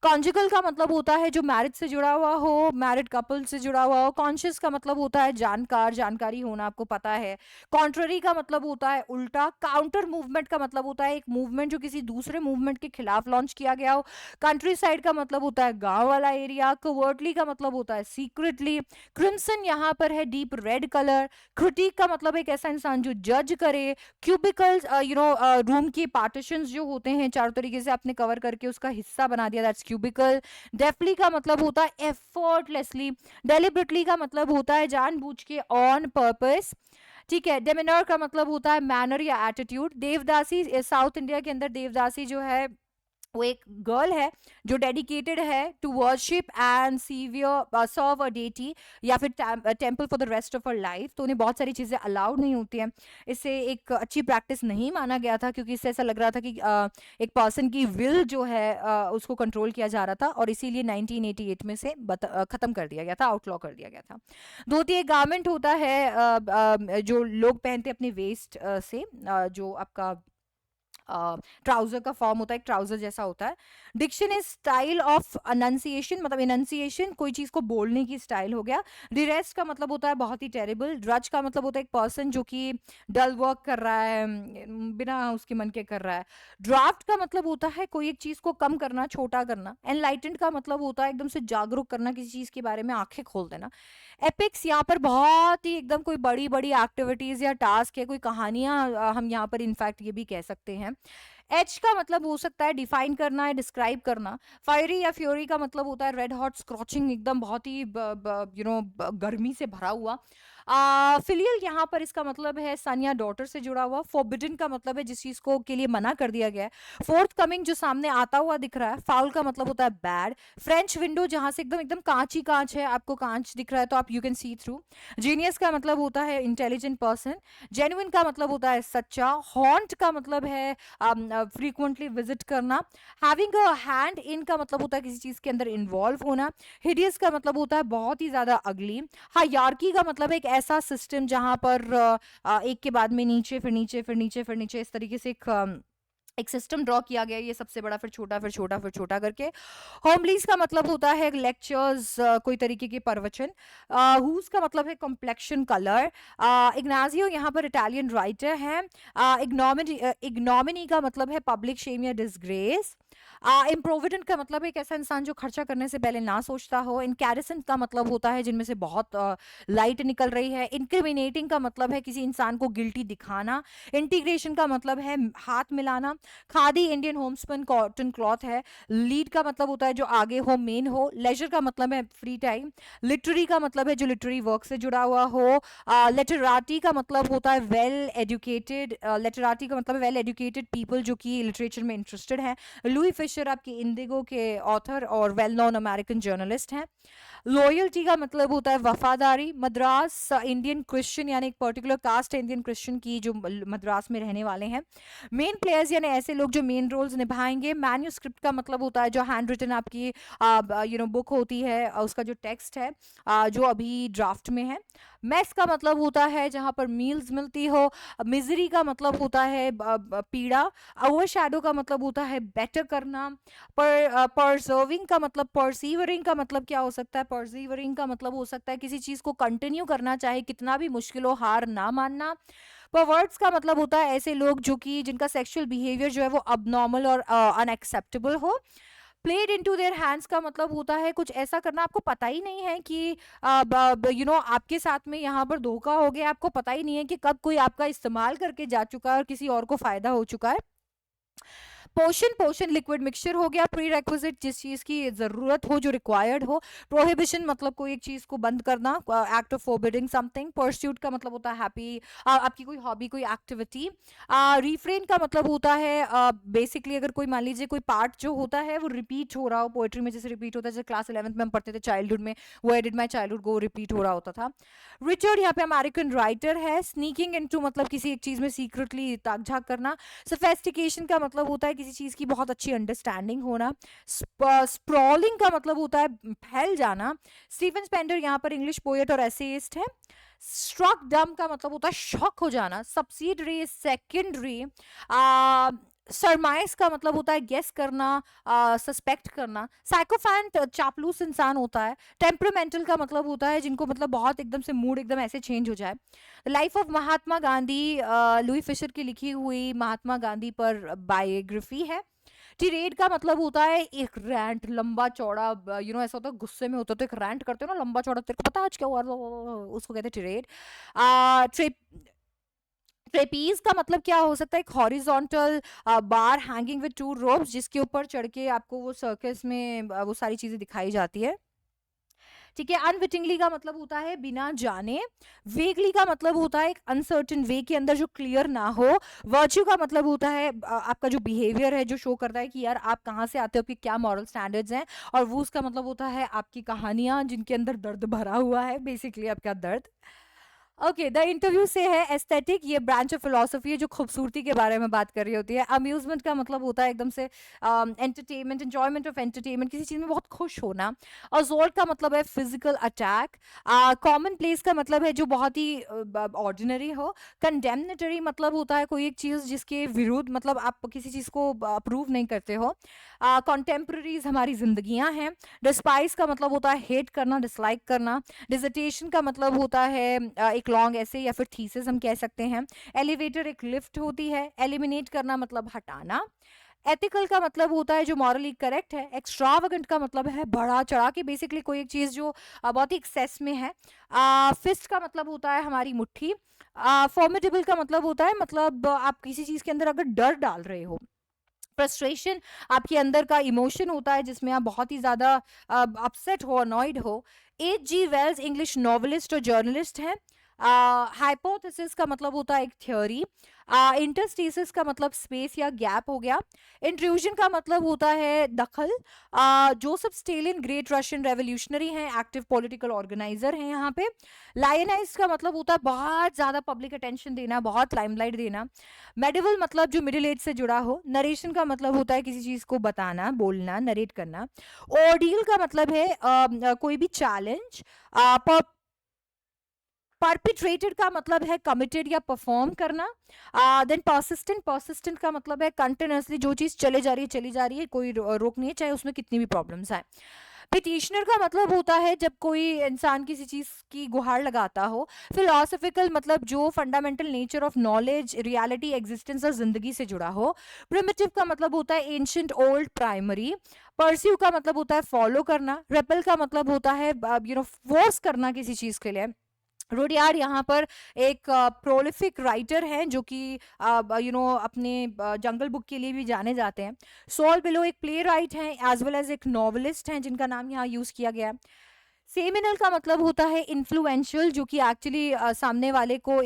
कॉन्जुगल का मतलब होता है जो मैरिज से जुड़ा हुआ हो, मैरिड कपल से जुड़ा हुआ हो। कॉन्शियस का मतलब होता है जानकार, जानकारी होना, आपको पता है। कॉन्ट्ररी का मतलब होता है उल्टा। काउंटर मूवमेंट का मतलब होता है एक मूवमेंट जो किसी दूसरे मूवमेंट के खिलाफ लॉन्च किया गया हो। कंट्री साइड का मतलब होता है गांव वाला एरिया। कोवर्टली का मतलब होता है सीक्रेटली। क्रिम्सन यहाँ पर है डीप रेड कलर। क्रिटिक का मतलब एक ऐसा इंसान जो जज करे। क्यूबिकल्स रूम की पार्टीशंस जो होते हैं चारों तरीके से आपने कवर करके उसका हिस्सा बना दिया, दैट्स क्यूबिकल। डेफली का मतलब होता है एफर्टलेसली। डेलिबरेटली का मतलब होता है जानबूझ के, ऑन पर्पस। ठीक है। डेमिनर का मतलब होता है मैनर या एटीट्यूड। देवदासी, साउथ इंडिया के अंदर देवदासी जो है वो एक गर्ल है जो डेडिकेटेड है to worship and serve a deity या फिर temple for the rest of her life. तो उन्हें बहुत सारी चीज़ें अलाउड नहीं होती हैं। इसे एक अच्छी प्रैक्टिस नहीं माना गया था क्योंकि इससे ऐसा लग रहा था कि एक पर्सन की विल जो है उसको कंट्रोल किया जा रहा था, और इसीलिए 1988 में से खत्म कर दिया गया था, आउटलॉ कर दिया गया था। धोती एक गारमेंट होता है जो लोग पहनते अपने वेस्ट से, जो आपका ट्राउजर का फॉर्म होता है, एक ट्राउजर जैसा होता है। डिक्शन इज स्टाइल ऑफ अनंसिएशन, मतलब इनंसिएशन कोई चीज को बोलने की स्टाइल हो गया। डिरेस्ट का मतलब होता है बहुत ही टेरेबल। ड्रज का मतलब होता है एक पर्सन जो कि डल वर्क कर रहा है, बिना उसके मन के कर रहा है। ड्राफ्ट का मतलब होता है कोई एक चीज को कम करना, छोटा करना। एनलाइटेंड का मतलब होता है एकदम से जागरूक करना, किसी चीज के बारे में आंखें खोल देना। एपिक्स यहाँ पर बहुत ही एकदम कोई बड़ी बड़ी एक्टिविटीज या टास्क है, कोई कहानियां हम यहाँ पर इनफैक्ट ये भी कह सकते हैं। एच का मतलब हो सकता है डिफाइन करना है, डिस्क्राइब करना। फायरी या फ्योरी का मतलब होता है रेड हॉट, स्क्रॉचिंग, एकदम बहुत ही गर्मी से भरा हुआ। फिलियल यहाँ पर इसका मतलब है सन या डॉटर से जुड़ा हुआ। फोरबिडन का मतलब है जिस चीज को के लिए मना कर दिया गया है। फोर्थ कमिंग जो सामने आता हुआ दिख रहा है। फाउल का मतलब होता है बैड। फ्रेंच विंडो जहां से एकदम एकदम कांच ही कांच है, आपको कांच दिख रहा है तो आप you can see through. Genius का मतलब होता है इंटेलिजेंट पर्सन। जेन्युइन का मतलब होता है सच्चा। हॉन्ट का मतलब है फ्रीक्वेंटली विजिट करना। हैविंग अ हैंड इन का मतलब होता है किसी चीज के अंदर इन्वॉल्व होना। हिडियस का मतलब होता है बहुत ही ज्यादा अगली। हायरार्की का मतलब है एक ऐसा सिस्टम जहां पर एक के बाद में नीचे, फिर नीचे, फिर नीचे, फिर नीचे, इस तरीके से एक सिस्टम ड्रॉ किया गया, ये सबसे बड़ा, फिर छोटा, फिर छोटा, फिर छोटा करके। होमलीज का मतलब होता है लेक्चर्स, कोई तरीके के प्रवचन। हुज का मतलब है कॉम्प्लेक्शन, कलर। इग्नाजियो यहाँ पर इटालियन राइटर हैं। इग्नोमिनी का मतलब है पब्लिक शेम या डिसग्रेस। इम्प्रोविडेंट का मतलब एक ऐसा इंसान जो खर्चा करने से पहले ना सोचता हो। इनकैरेसेंट का मतलब होता है जिनमें से बहुत लाइट निकल रही है। इंक्रिमिनेटिंग का मतलब है किसी इंसान को गिल्टी दिखाना। इंटीग्रेशन का मतलब है हाथ मिलाना। खादी इंडियन होमस्पिन कॉटन क्लॉथ है। लीड का मतलब होता है जो आगे हो, मेन हो। लेजर का मतलब है फ्री टाइम। लिटरेरी का मतलब है जो लिटरेरी वर्क से जुड़ा हुआ हो। लेटराटी का मतलब होता है वेल एजुकेटेड। लेटराटी का मतलब वेल एजुकेटेड पीपल जो कि लिटरेचर में इंटरेस्टेड हैं। लुई फिशर आपके इंडिगो के ऑथर और वेल नोन अमेरिकन जर्नलिस्ट हैं। लॉयल्टी का मतलब होता है वफादारी। मद्रास इंडियन क्रिश्चियन, यानी एक पर्टिकुलर कास्ट है इंडियन क्रिश्चियन की जो मद्रास में रहने वाले हैं। मेन प्लेयर्स यानी ऐसे लोग जो मेन रोल्स निभाएंगे। मैन्यूस्क्रिप्ट का मतलब होता है जो हैंड रिटन आपकी बुक होती है, उसका जो टेक्स्ट है जो अभी ड्राफ्ट में है। मेस का मतलब होता है जहां पर मील्स मिलती हो। मिजरी का मतलब होता है पीड़ा। ओवर शैडो का मतलब होता है बेटर करना। परसर्विंग का मतलब, परसीवरिंग का मतलब क्या हो सकता है? परसीवरिंग का मतलब हो सकता है किसी चीज को कंटिन्यू करना, चाहे कितना भी मुश्किल हो, हार ना मानना। परवर्ट्स का मतलब होता है ऐसे लोग जो कि जिनका सेक्सुअल बिहेवियर जो है वो अबनॉर्मल और अनएक्सेप्टेबल हो। प्लेड इनटू देयर हैंड्स का मतलब होता है कुछ ऐसा करना आपको पता ही नहीं है कि आपके साथ में यहाँ पर धोखा हो गया, आपको पता ही नहीं है कि कब कोई आपका इस्तेमाल करके जा चुका है और किसी और को फायदा हो चुका है। पोशन लिक्विड मिक्सचर हो गया, प्री रेक्विजिट जिस चीज की जरूरत हो, जो रिक्वायर्ड हो। प्रोहिबिशन मतलब कोई एक चीज को बंद करना, act of forbidding something. Pursuit का मतलब होता है हैप्पी, आपकी कोई हॉबी, कोई एक्टिविटी। रिफ्रेन का मतलब होता है बेसिकली अगर कोई मान लीजिए कोई पार्ट जो होता है वो रिपीट हो रहा हो, पोएट्री में जैसे रिपीट होता है, जैसे क्लास 11th में हम पढ़ते थे चाइल्डहुड में, वो एडिड माई चाइल्डहुड को रिपीट हो रहा होता था। रिचर्ड यहाँ पे अमेरिकन राइटर है। स्नीकिंग इनटू मतलब किसी एक चीज में सीक्रेटली ताक झाक करना। सोफेस्टिकेशन का मतलब होता है किसी चीज की बहुत अच्छी अंडरस्टैंडिंग होना। स्प्रॉलिंग का मतलब होता है फैल जाना। स्टीफन स्पेंडर यहाँ पर इंग्लिश पोएट और एसेइस्ट है। स्ट्रक डम का मतलब होता है शॉक हो जाना। Subsidiary, secondary. सरमाइज का मतलब होता है गेस करना, सस्पेक्ट करना। साइकोफैंट चापलूस इंसान होता है। टेम्परामेंटल का मतलब होता है जिनको मतलब बहुत एकदम से मूड एकदम ऐसे चेंज हो जाए। Life of Mahatma Gandhi Louis Fischer की लिखी हुई महात्मा गांधी पर बायोग्राफी है। टिरेड का मतलब होता है एक रैंट, लंबा चौड़ा, ऐसा होता है गुस्से में होता है तो एक रैंट करते हो ना लंबा चौड़ा, तेरे को पता है आज क्या हुआ, उसको कहते हैं टिरेड। ट्रेपीज का मतलब क्या हो सकता है, एक horizontal bar hanging with two ropes जिसके ऊपर चढ़ के आपको वो सर्कस में वो सारी चीजें दिखाई जाती है। ठीक है। अनविटिंगली का मतलब होता है बिना जाने। वेगली का मतलब होता है एक अनसर्टेन वे के अंदर जो क्लियर ना हो। वर्च्यू का मतलब होता है आपका जो बिहेवियर है जो शो करता है कि यार आप कहाँ से आते हो, आपके क्या मॉरल स्टैंडर्ड्स हैं। और वूज का मतलब होता है आपकी कहानियां जिनके अंदर दर्द भरा हुआ है, बेसिकली आपका दर्द। ओके, द इंटरव्यू से है एस्थेटिक, ये ब्रांच ऑफ फिलोसफी है जो खूबसूरती के बारे में बात कर रही होती है। अम्यूजमेंट का मतलब होता है एकदम से एंटरटेनमेंट, एंजॉयमेंट ऑफ एंटरटेनमेंट, किसी चीज में बहुत खुश होना। असॉल्ट का मतलब है फिजिकल अटैक। कॉमन प्लेस का मतलब है जो बहुत ही ऑर्डिनरी हो। कंडेमनेटरी मतलब होता है कोई एक चीज जिसके विरुद्ध, मतलब आप किसी चीज को अप्रूव नहीं करते हो। कॉन्टेम्प्रेरीज हमारी जिंदगियां हैं। डिस्पाइस का मतलब होता है हेट करना, डिसलाइक करना। डिसर्टेशन का मतलब होता है एक लॉन्ग ऐसे या फिर थीसिस हम कह सकते हैं। एलिवेटर एक लिफ्ट होती है। एलिमिनेट करना मतलब हटाना। एथिकल का मतलब होता है जो मॉरली करेक्ट है। एक्स्ट्रावेगेंट का मतलब है बढ़ा चढ़ा के, बेसिकली कोई एक चीज जो बहुत ही एक्सेस में है। फिस्ट का मतलब होता है हमारी मुट्ठी। फॉर्मिडेबल का मतलब होता है मतलब आप किसी चीज के अंदर अगर डर डाल रहे हो। फ्रस्ट्रेशन आपके अंदर का इमोशन होता है जिसमें आप बहुत ही ज्यादा अपसेट हो, अनॉयड हो। H.G. वेल्स इंग्लिश नॉवलिस्ट और जर्नलिस्ट हैं। हाइपोथेसिस का मतलब होता है एक थ्योरी। इंटरस्टिसेस का मतलब स्पेस या गैप हो गया। इंट्रूजन का मतलब होता है दखल। Joseph Stalin great Russian revolutionary हैं, एक्टिव पॉलिटिकल ऑर्गेनाइजर हैं यहाँ पे। लायनाइज का मतलब होता है बहुत ज्यादा पब्लिक अटेंशन देना, बहुत लाइमलाइट देना। मेडिवल मतलब जो मिडिल एज से जुड़ा हो। नरेशन का मतलब होता है किसी चीज को बताना, बोलना, नरेट करना। ऑर्डियल का मतलब है कोई भी चैलेंज। परपिट्रेटेड का मतलब है कमिटेड या परफॉर्म करना। देन परसिस्टेंट का मतलब है कंटिन्यूसली जो चीज चली जा रही है, कोई रोक नहीं है चाहे उसमें कितनी भी प्रॉब्लम्स आए। पिटिशनर का मतलब होता है जब कोई इंसान किसी चीज की गुहार लगाता हो। फिलोसफिकल मतलब जो fundamental nature of knowledge, reality, existence और जिंदगी से जुड़ा हो। प्रिमिटिव का मतलब होता है एंशियंट, ओल्ड, प्राइमरी। परस्यू का मतलब होता है फॉलो करना। रेपल का मतलब होता है फोर्स करना किसी चीज के लिए। रुडयार्ड यहाँ पर एक प्रोलिफिक राइटर हैं जो कि अपने जंगल बुक के लिए भी जाने जाते हैं। सॉल बिलो एक प्ले राइट हैं एज वेल एज एक नॉवलिस्ट हैं जिनका नाम यहाँ यूज किया गया है। सेमिनल का मतलब होता है इन्फ्लुएंशियल, जो कि एक्चुअली सामने वाले को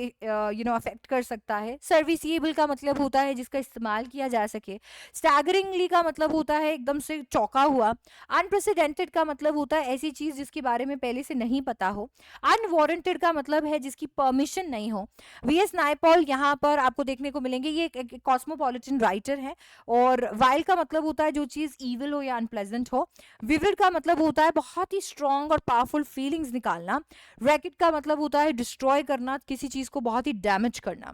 अफेक्ट कर सकता है। सर्विसिएबल का मतलब होता है जिसका इस्तेमाल किया जा सके। स्टैगरिंगली का मतलब होता है एकदम से चौंका हुआ। अनप्रेसिडेंटेड का मतलब होता है ऐसी चीज जिसके बारे में पहले से नहीं पता हो। अनवारंटेड का मतलब है जिसकी परमिशन नहीं हो। वी.एस. नायपॉल यहाँ पर आपको देखने को मिलेंगे, ये एक कॉस्मोपॉलिटन राइटर है। और वाइल्ड का मतलब होता है जो चीज ईविल हो या अनप्लेजेंट हो। विविड का मतलब होता है बहुत ही स्ट्रॉन्ग और पावरफुल फीलिंग्स निकालना। रैकेट का मतलब होता है डिस्ट्रॉय करना, किसी चीज को बहुत ही डैमेज करना।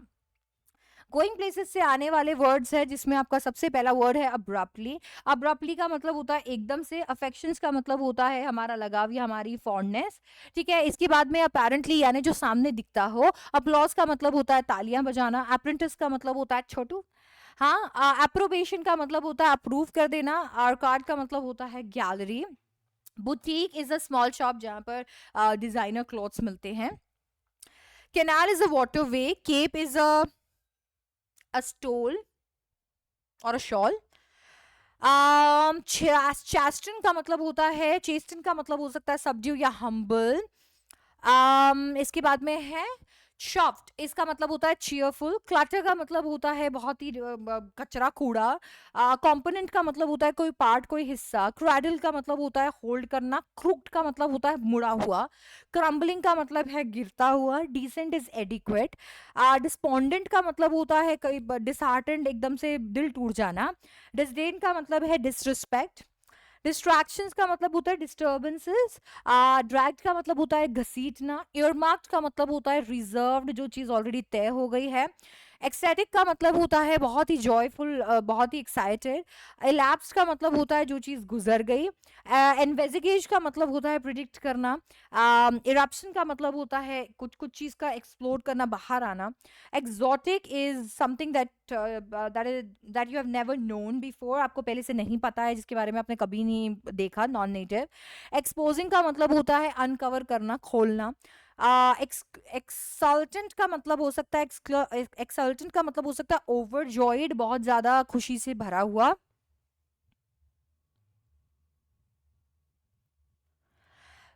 गोइंग प्लेसेस से आने वाले वर्ड्स है जिसमें आपका सबसे पहला वर्ड है अब्रप्टली। अब्रप्टली का मतलब होता है एकदम से। अफेक्शंस का मतलब होता है हमारा लगाव या हमारी फॉन्डनेस। ठीक है। इसके बाद में अपेरेंटली यानी जो सामने दिखता हो। अपलॉज का मतलब होता है तालियां बजाना। अप्रेंटिस का मतलब होता है छोटू। हाँ, अप्रोबेशन का मतलब होता है अप्रूव कर देना। आर्काड का मतलब होता है gallery. Boutique is a small shop जहाँ पर डिजाइनर क्लॉथ्स मिलते हैं। Canal is a water way. Cape is a stole और अ शॉल। चैस्टन का मतलब होता है, चेस्टन का मतलब हो सकता है सबड्यू या हम्बल। इसके बाद में है शॉफ्ट, इसका मतलब होता है चीयरफुल। क्लटर का मतलब होता है बहुत ही कचरा कूड़ा। कंपोनेंट का मतलब होता है कोई पार्ट, कोई हिस्सा। क्रैडल का मतलब होता है होल्ड करना। क्रूक्ड का मतलब होता है मुड़ा हुआ। क्रम्बलिंग का मतलब है गिरता हुआ। Decent is adequate. डिस्पोंडेंट का मतलब होता है कई डिसहार्टेंड, एकदम से दिल टूट जाना। डिसडेन का मतलब है डिसरिस्पेक्ट। डिस्ट्रैक्शंस का मतलब होता है डिस्टर्बेंसेस। ड्रैग्ड का मतलब होता है घसीटना। earmarked का मतलब होता है रिजर्व्ड, जो चीज ऑलरेडी तय हो गई है। एक्सटेटिक का मतलब होता है बहुत ही जॉयफुल, बहुत ही एक्साइटेड। elapsed का मतलब होता है जो चीज गुजर गई। इन्वेस्टिगेट का मतलब होता है प्रिडिक्ट करना। इरप्शन का मतलब होता है कुछ कुछ चीज का एक्सप्लोर करना, बाहर आना। Exotic is something that you have never known before, आपको पहले से नहीं पता है, जिसके बारे में आपने कभी नहीं देखा, नॉन नेटिव। एक्सपोजिंग का मतलब होता है अनकवर करना, खोलना। एक्सल्टेंट का मतलब हो सकता है एक्सल्टेंट का मतलब हो सकता है ओवरजॉयड, बहुत ज्यादा खुशी से भरा हुआ।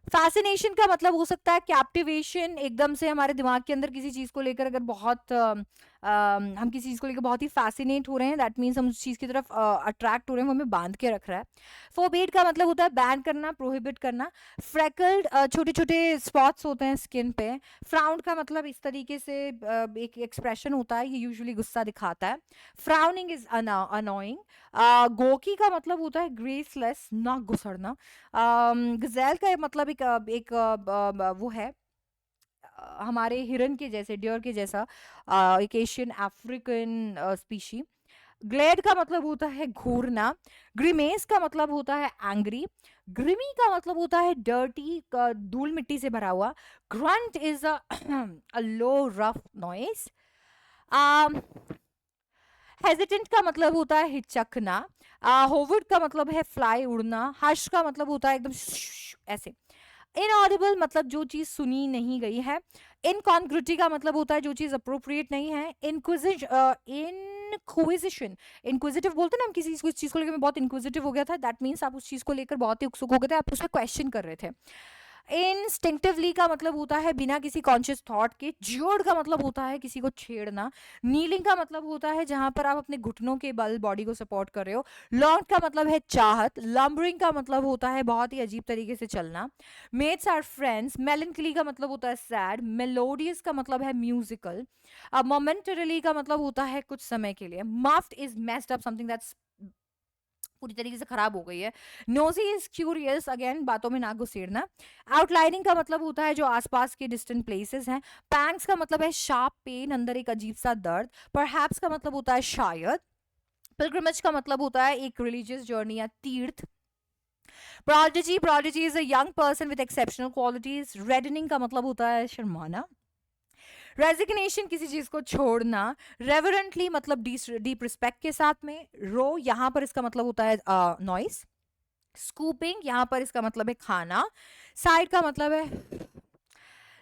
फैसिनेशन का मतलब हो सकता है कैप्टिवेशन, एकदम से हमारे दिमाग के अंदर किसी चीज को लेकर अगर बहुत हम किसी चीज को लेकर बहुत ही फैसिनेट हो रहे हैं, दैट मीन्स हम उस चीज की तरफ अट्रैक्ट हो रहे हैं, वो हमें बांध के रख रहा है। फोरबीड का मतलब होता है बैन करना, प्रोहिबिट करना। फ्रेकल्ड, छोटे छोटे स्पॉट्स होते हैं स्किन पे। फ्राउंड का मतलब इस तरीके से एक एक्सप्रेशन होता है, ये यूजुअली गुस्सा दिखाता है। Frowning is annoying. गोकी का मतलब होता है ग्रेसलेस, ना गुसड़ना। गजैल का मतलब वो है हमारे हिरन के जैसे, डियर के जैसा, एक एशियन अफ्रीकन स्पीशी। ग्लेड का मतलब होता है घूरना। ग्रीमेस का मतलब होता है एंग्री। ग्रिमी का मतलब होता है डर्टी, धूल मिट्टी से भरा हुआ। Grunt is a low rough noise. Hesitant का मतलब होता है हिचकना। होवर्ड का मतलब है फ्लाई, उड़ना। हर्ष का मतलब होता है एकदम ऐसे। इनऑडिबल मतलब जो चीज सुनी नहीं गई है। इनकॉन्ग्रुटी का मतलब होता है जो चीज अप्रोप्रिएट नहीं है। इनक्विजिशन, इंक्विजिटिव बोलते हैं ना हम, किसी चीज को लेकर मैं बहुत इंक्विजिटिव हो गया था, दैट मीन्स आप उस चीज को लेकर बहुत ही उत्सुक हो गए थे, आप उसमें क्वेश्चन कर रहे थे। इंस्टिंक्टिवली का मतलब होता है बिना किसी कॉन्शियस थॉट के। जियोड का मतलब होता है किसी को छेड़ना। नीलिंग का मतलब होता है जहां पर आप अपने घुटनों के बल बॉडी को सपोर्ट कर रहे हो। लॉन्ग का मतलब है चाहत। लंबरिंग का मतलब होता है बहुत ही अजीब तरीके से चलना। Mats are friends. मेलनकली का मतलब होता है सैड। मेलोडियस का मतलब है म्यूजिकल। अब मोमेंटरली का मतलब होता है कुछ समय के लिए। Muffed is messed up, something that's पूरी तरीके से खराब हो गई है। नोजी इज क्यूरियस, अगेन बातों में ना घुसेड़ना। आउटलाइनिंग का मतलब होता है जो आसपास के डिस्टेंट प्लेसेस हैं। पैंग्स का मतलब है शार्प पेन, अंदर एक अजीब सा दर्द। परहैप्स का मतलब होता है शायद। पिलग्रिमेज का मतलब होता है एक रिलीजियस जर्नी या तीर्थ। Prodigy is a young person with exceptional qualities. Reddening का मतलब होता है शर्माना। रेजिग्नेशन किसी चीज को छोड़ना। रेवरेंटली मतलब डीप रिस्पेक्ट के साथ में। रो यहाँ पर इसका मतलब होता है नॉइस। स्कूपिंग यहाँ पर इसका मतलब है खाना। साइड का मतलब है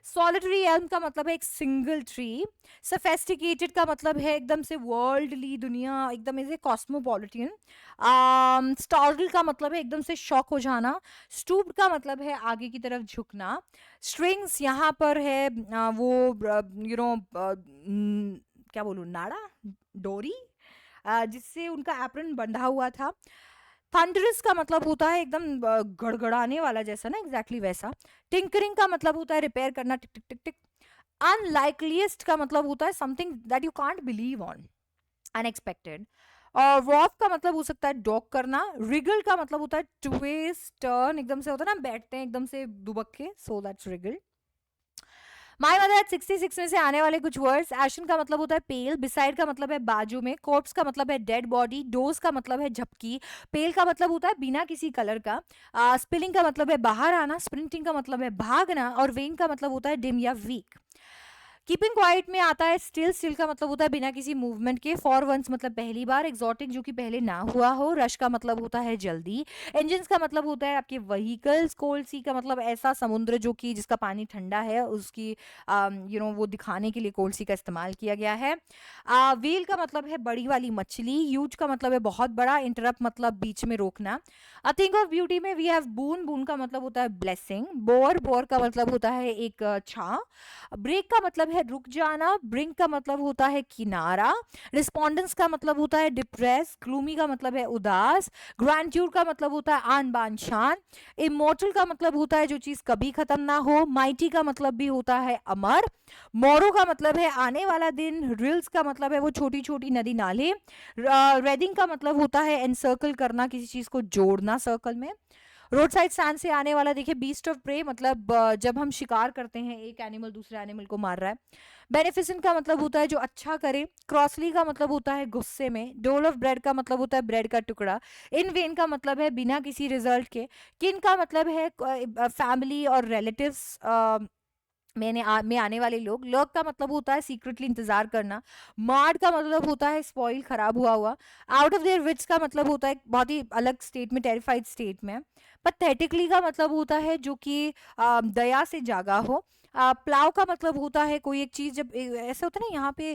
सॉलिटरी एल्म का मतलब है एक सिंगल ट्री। सफेस्टिकेटेड का मतलब है एकदम से वर्ल्डली दुनिया, एकदम ऐसे कॉस्मोपॉलिटन। स्टार्टल का मतलब है एकदम से शॉक हो जाना। स्टूप्ड का मतलब है आगे की तरफ झुकना। स्ट्रिंग्स यहाँ पर है वो यू नो क्या बोलूं, नाड़ा, डोरी, जिससे उनका एप्रन बंधा हुआ था। थंडरस का मतलब होता है एकदम गड़गड़ाने वाला जैसा ना, एग्जैक्टली वैसा। टिंकरिंग का मतलब होता है रिपेयर करना, टिक टिक टिक टिक। अनलाइकलीस्ट का मतलब होता है something that you can't believe on, unexpected. और वॉफ का मतलब हो सकता है डॉग करना। रिगल का मतलब होता है ट्विस्ट टर्न, एकदम से होता है ना बैठते हैं एकदम से दुबक के, so that's Regal. My mother eight 66 में से आने वाले कुछ वर्ड्स। एशन का मतलब होता है पेल। बिसाइड का मतलब है बाजू में। कोर्प्स का मतलब है डेड बॉडी। डोज का मतलब है झपकी। पेल का मतलब होता है बिना किसी कलर का। स्पिलिंग का मतलब है बाहर आना। स्प्रिंटिंग का मतलब है भागना। और वेन का मतलब होता है डिम या वीक। कीपिंग क्वाइट में आता है स्टिल, स्टिल का मतलब होता है बिना किसी मूवमेंट के, फॉर वंस मतलब पहली बार, एक्सोटिक जो कि पहले ना हुआ हो, रश का मतलब होता है जल्दी, इंजन्स का मतलब होता है आपके व्हीकल्स, कोल्ड सी का मतलब ऐसा समुद्र जो कि जिसका पानी ठंडा है, उसकी वो दिखाने के लिए कोल्ड सी का इस्तेमाल किया गया है। व्हेल का मतलब है बड़ी वाली मछली, ह्यूज का मतलब है बहुत बड़ा, इंटरप्ट मतलब बीच में रोकना। अ थिंग ऑफ ब्यूटी में वी हैव बून, बून का मतलब होता है ब्लेसिंग, बोर, बोर का मतलब होता है एक छां, ब्रेक का मतलब है रुक जाना, ब्रिंक का मतलब होता है किनारा, रिस्पॉन्डेंस का मतलब होता है डिप्रेस, ग्लूमी का मतलब है उदास, ग्रैंड्यूर का मतलब होता है आन बान शान, इमोर्टल का मतलब होता है जो चीज कभी खत्म ना हो, माइटी का मतलब भी होता है अमर, मोरो का मतलब है आने वाला दिन, रिल्स का मतलब है वो छोटी छोटी नदी नाले, रेडिंग का मतलब होता है एनसर्कल करना, किसी चीज को जोड़ना सर्कल में। रोड साइड स्टैंड से आने वाला देखिए बीस्ट ऑफ प्रे, मतलब जब हम शिकार करते हैं, एक एनिमल दूसरे एनिमल को मार रहा है। बेनिफिसेंट का मतलब होता है जो अच्छा करे, क्रॉसली का मतलब होता है गुस्से में, डोल ऑफ ब्रेड का मतलब होता है ब्रेड का टुकड़ा, इन वेन का मतलब है बिना किसी रिजल्ट के, किन का मतलब है फैमिली और रिलेटिव्स में आने वाले लोग, लर्क का मतलब होता है सीक्रेटली इंतजार करना, मार्ड का मतलब होता है स्पॉइल खराब हुआ हुआ, आउट ऑफ देयर विट्स का मतलब होता है बहुत ही अलग स्टेट में, टेरिफाइड स्टेट में, पैथेटिकली का मतलब होता है जो कि दया से जागा हो, प्लाव का मतलब होता है कोई एक चीज जब ऐसा होता है ना यहाँ पे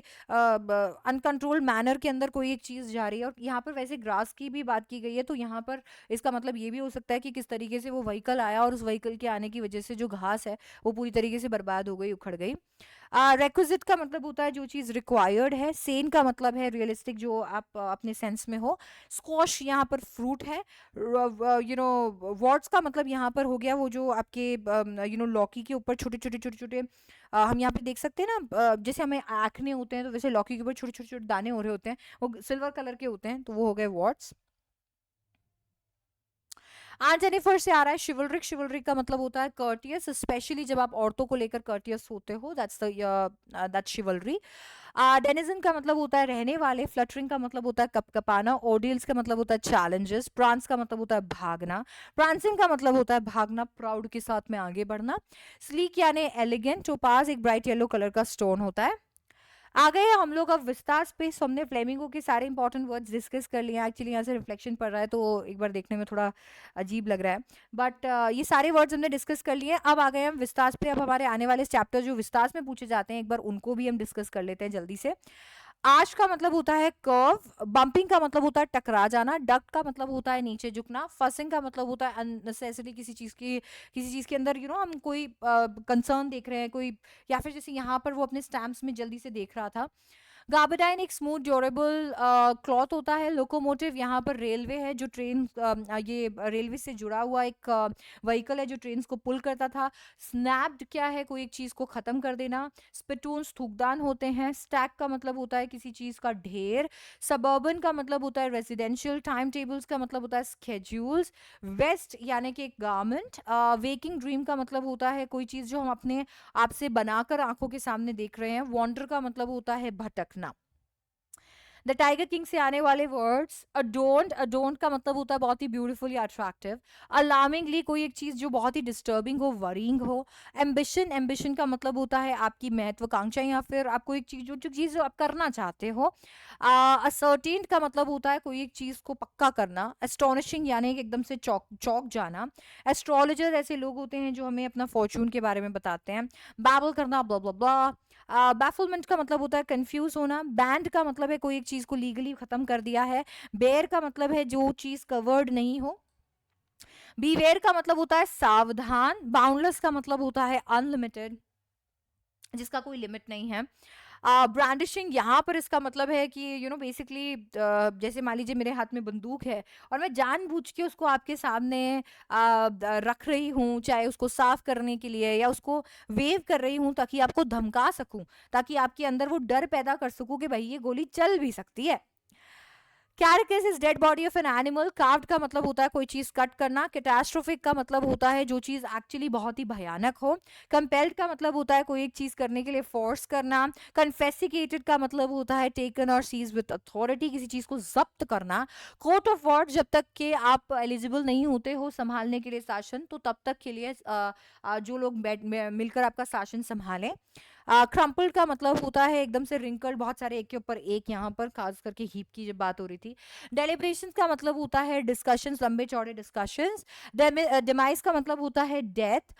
अनकंट्रोल्ड मैनर के अंदर कोई एक चीज जा रही है, और यहाँ पर वैसे ग्रास की भी बात की गई है, तो यहाँ पर इसका मतलब ये भी हो सकता है कि किस तरीके से वो व्हीकल आया और उस व्हीकल के आने की वजह से जो घास है वो पूरी तरीके से बर्बाद हो गई, उखड़ गई। रेक्विजिट का मतलब होता है जो चीज रिक्वायर्ड है, सेन का मतलब है रियलिस्टिक, जो आप अपने सेंस में हो, स्क्वॉश यहाँ पर फ्रूट है, वर्ड्स का मतलब यहाँ पर हो गया वो जो आपके लौकी के ऊपर छोटे छोटे छोटे छोटे हम यहाँ पे देख सकते हैं ना, जैसे हमें एक्ने होते हैं तो वैसे लौकी के ऊपर छोटे छोटे छोटे दाने हो रहे होते हैं, वो सिल्वर कलर के होते हैं, तो वो हो गए वर्ड्स। जेनिफर से आ रहा है शिवलरिक, शिवलरिक का मतलब होता है कर्टियस, स्पेशली जब आप औरतों को लेकर कर्टियस होते हो, दैट्स शिवलरी। डेनिजन का मतलब होता है रहने वाले, फ्लटरिंग का मतलब होता है कपकपाना, ऑडियंस का मतलब होता है चैलेंजेस, प्रांस का मतलब होता है भागना, प्रांसिंग का मतलब होता है भागना, प्राउड के साथ में आगे बढ़ना, स्लीक यानी एलिगेंट, टोपाज एक ब्राइट येलो कलर का स्टोन होता है। आ गए हम लोग अब विस्तार स्पेस, हमने फ्लेमिंगो के सारे इंपॉर्टेंट वर्ड्स डिस्कस कर लिए हैं, एक्चुअली यहाँ से रिफ्लेक्शन पड़ रहा है तो एक बार देखने में थोड़ा अजीब लग रहा है, बट ये सारे वर्ड्स हमने डिस्कस कर लिए। अब आ गए हम विस्तार पे, अब हमारे आने वाले चैप्टर जो विस्तार में पूछे जाते हैं एक बार उनको भी हम डिस्कस कर लेते हैं जल्दी से। आर्च का मतलब होता है कर्व, बम्पिंग का मतलब होता है टकरा जाना, डक्ट का मतलब होता है नीचे झुकना, फसिंग का मतलब होता है अननेसेसरी किसी चीज के अंदर हम कोई कंसर्न देख रहे हैं कोई, या फिर जैसे यहाँ पर वो अपने स्टैम्प्स में जल्दी से देख रहा था। गाबरडाइन एक स्मूथ ड्यूरेबल क्लॉथ होता है। लोकोमोटिव यहाँ पर रेलवे है, जो ट्रेन ये रेलवे से जुड़ा हुआ एक व्हीकल है जो ट्रेन को पुल करता था। स्नैप्ड क्या है, कोई एक चीज को खत्म कर देना। स्पिटून्स थूकदान होते हैं। स्टैक का मतलब होता है किसी चीज का ढेर। सबर्बन का मतलब होता है रेजिडेंशियल। टाइम टेबल्स का मतलब होता है स्केड्यूल्स। वेस्ट यानी कि एक गारमेंट। वेकिंग ड्रीम का मतलब होता है कोई चीज जो हम अपने आप से बनाकर आंखों के सामने देख रहे हैं। वॉन्डर का मतलब होता है भटकना। द टाइगर किंग से आने वाले वर्ड्स, अडोन्ड, अडोन्ड का मतलब होता है बहुत ही ब्यूटीफुली अट्रैक्टिव। अलार्मिंगली कोई एक चीज जो बहुत ही डिस्टर्बिंग हो, वरिंग हो। एम्बिशन, एम्बिशन का मतलब होता है आपकी महत्वाकांक्षा या फिर आपको एक चीज जो चीज आप करना चाहते हो। असर्टेन का मतलब होता है कोई एक चीज को पक्का करना। एस्टोनिशिंग यानी कि एकदम से चौक चौक जाना। एस्ट्रोलॉजर ऐसे लोग होते हैं जो हमें अपना फॉर्चून के बारे में बताते हैं। बैबल करना, ब्ला ब्ला ब्ला। बैफलमेंट का मतलब होता है कंफ्यूज होना। बैंड का मतलब है कोई एक चीज को लीगली खत्म कर दिया है। बेयर का मतलब है जो चीज कवर्ड नहीं हो। बीवेयर का मतलब होता है सावधान। बाउंडलेस का मतलब होता है अनलिमिटेड, जिसका कोई लिमिट नहीं है। ब्रांडिशिंग यहाँ पर इसका मतलब है कि बेसिकली जैसे मान लीजिए मेरे हाथ में बंदूक है और मैं जानबूझ के उसको आपके सामने रख रही हूँ, चाहे उसको साफ करने के लिए या उसको वेव कर रही हूँ ताकि आपको धमका सकूं, ताकि आपके अंदर वो डर पैदा कर सकूं कि भाई ये गोली चल भी सकती है। Carcass is dead body of an animal. Carved का मतलब होता है कोई चीज कट करना। कैटास्ट्रोफिक का मतलब होता है जो चीज एक्चुअली बहुत ही भयानक हो। कंपेल्ड का मतलब होता है कोई एक चीज करने के लिए फोर्स करना। कन्फेसिकेटेड का मतलब होता है टेकन और सीज विद अथॉरिटी, किसी चीज को जब्त करना। कोर्ट ऑफ वॉर्ड, जब तक के आप एलिजिबल नहीं होते हो संभालने के लिए शासन, तो तब तक के लिए जो लोग मिलकर आपका शासन संभालें। क्रम्पल्ड का मतलब होता है एकदम से रिंकल्ड, बहुत सारे एक के ऊपर एक, यहाँ पर खास करके हीप की जब बात हो रही थी। डेलिब्रेशंस का मतलब होता है डिस्कशंस, लंबे चौड़े डिस्कशंस। डिमाइस का मतलब होता है डेथ।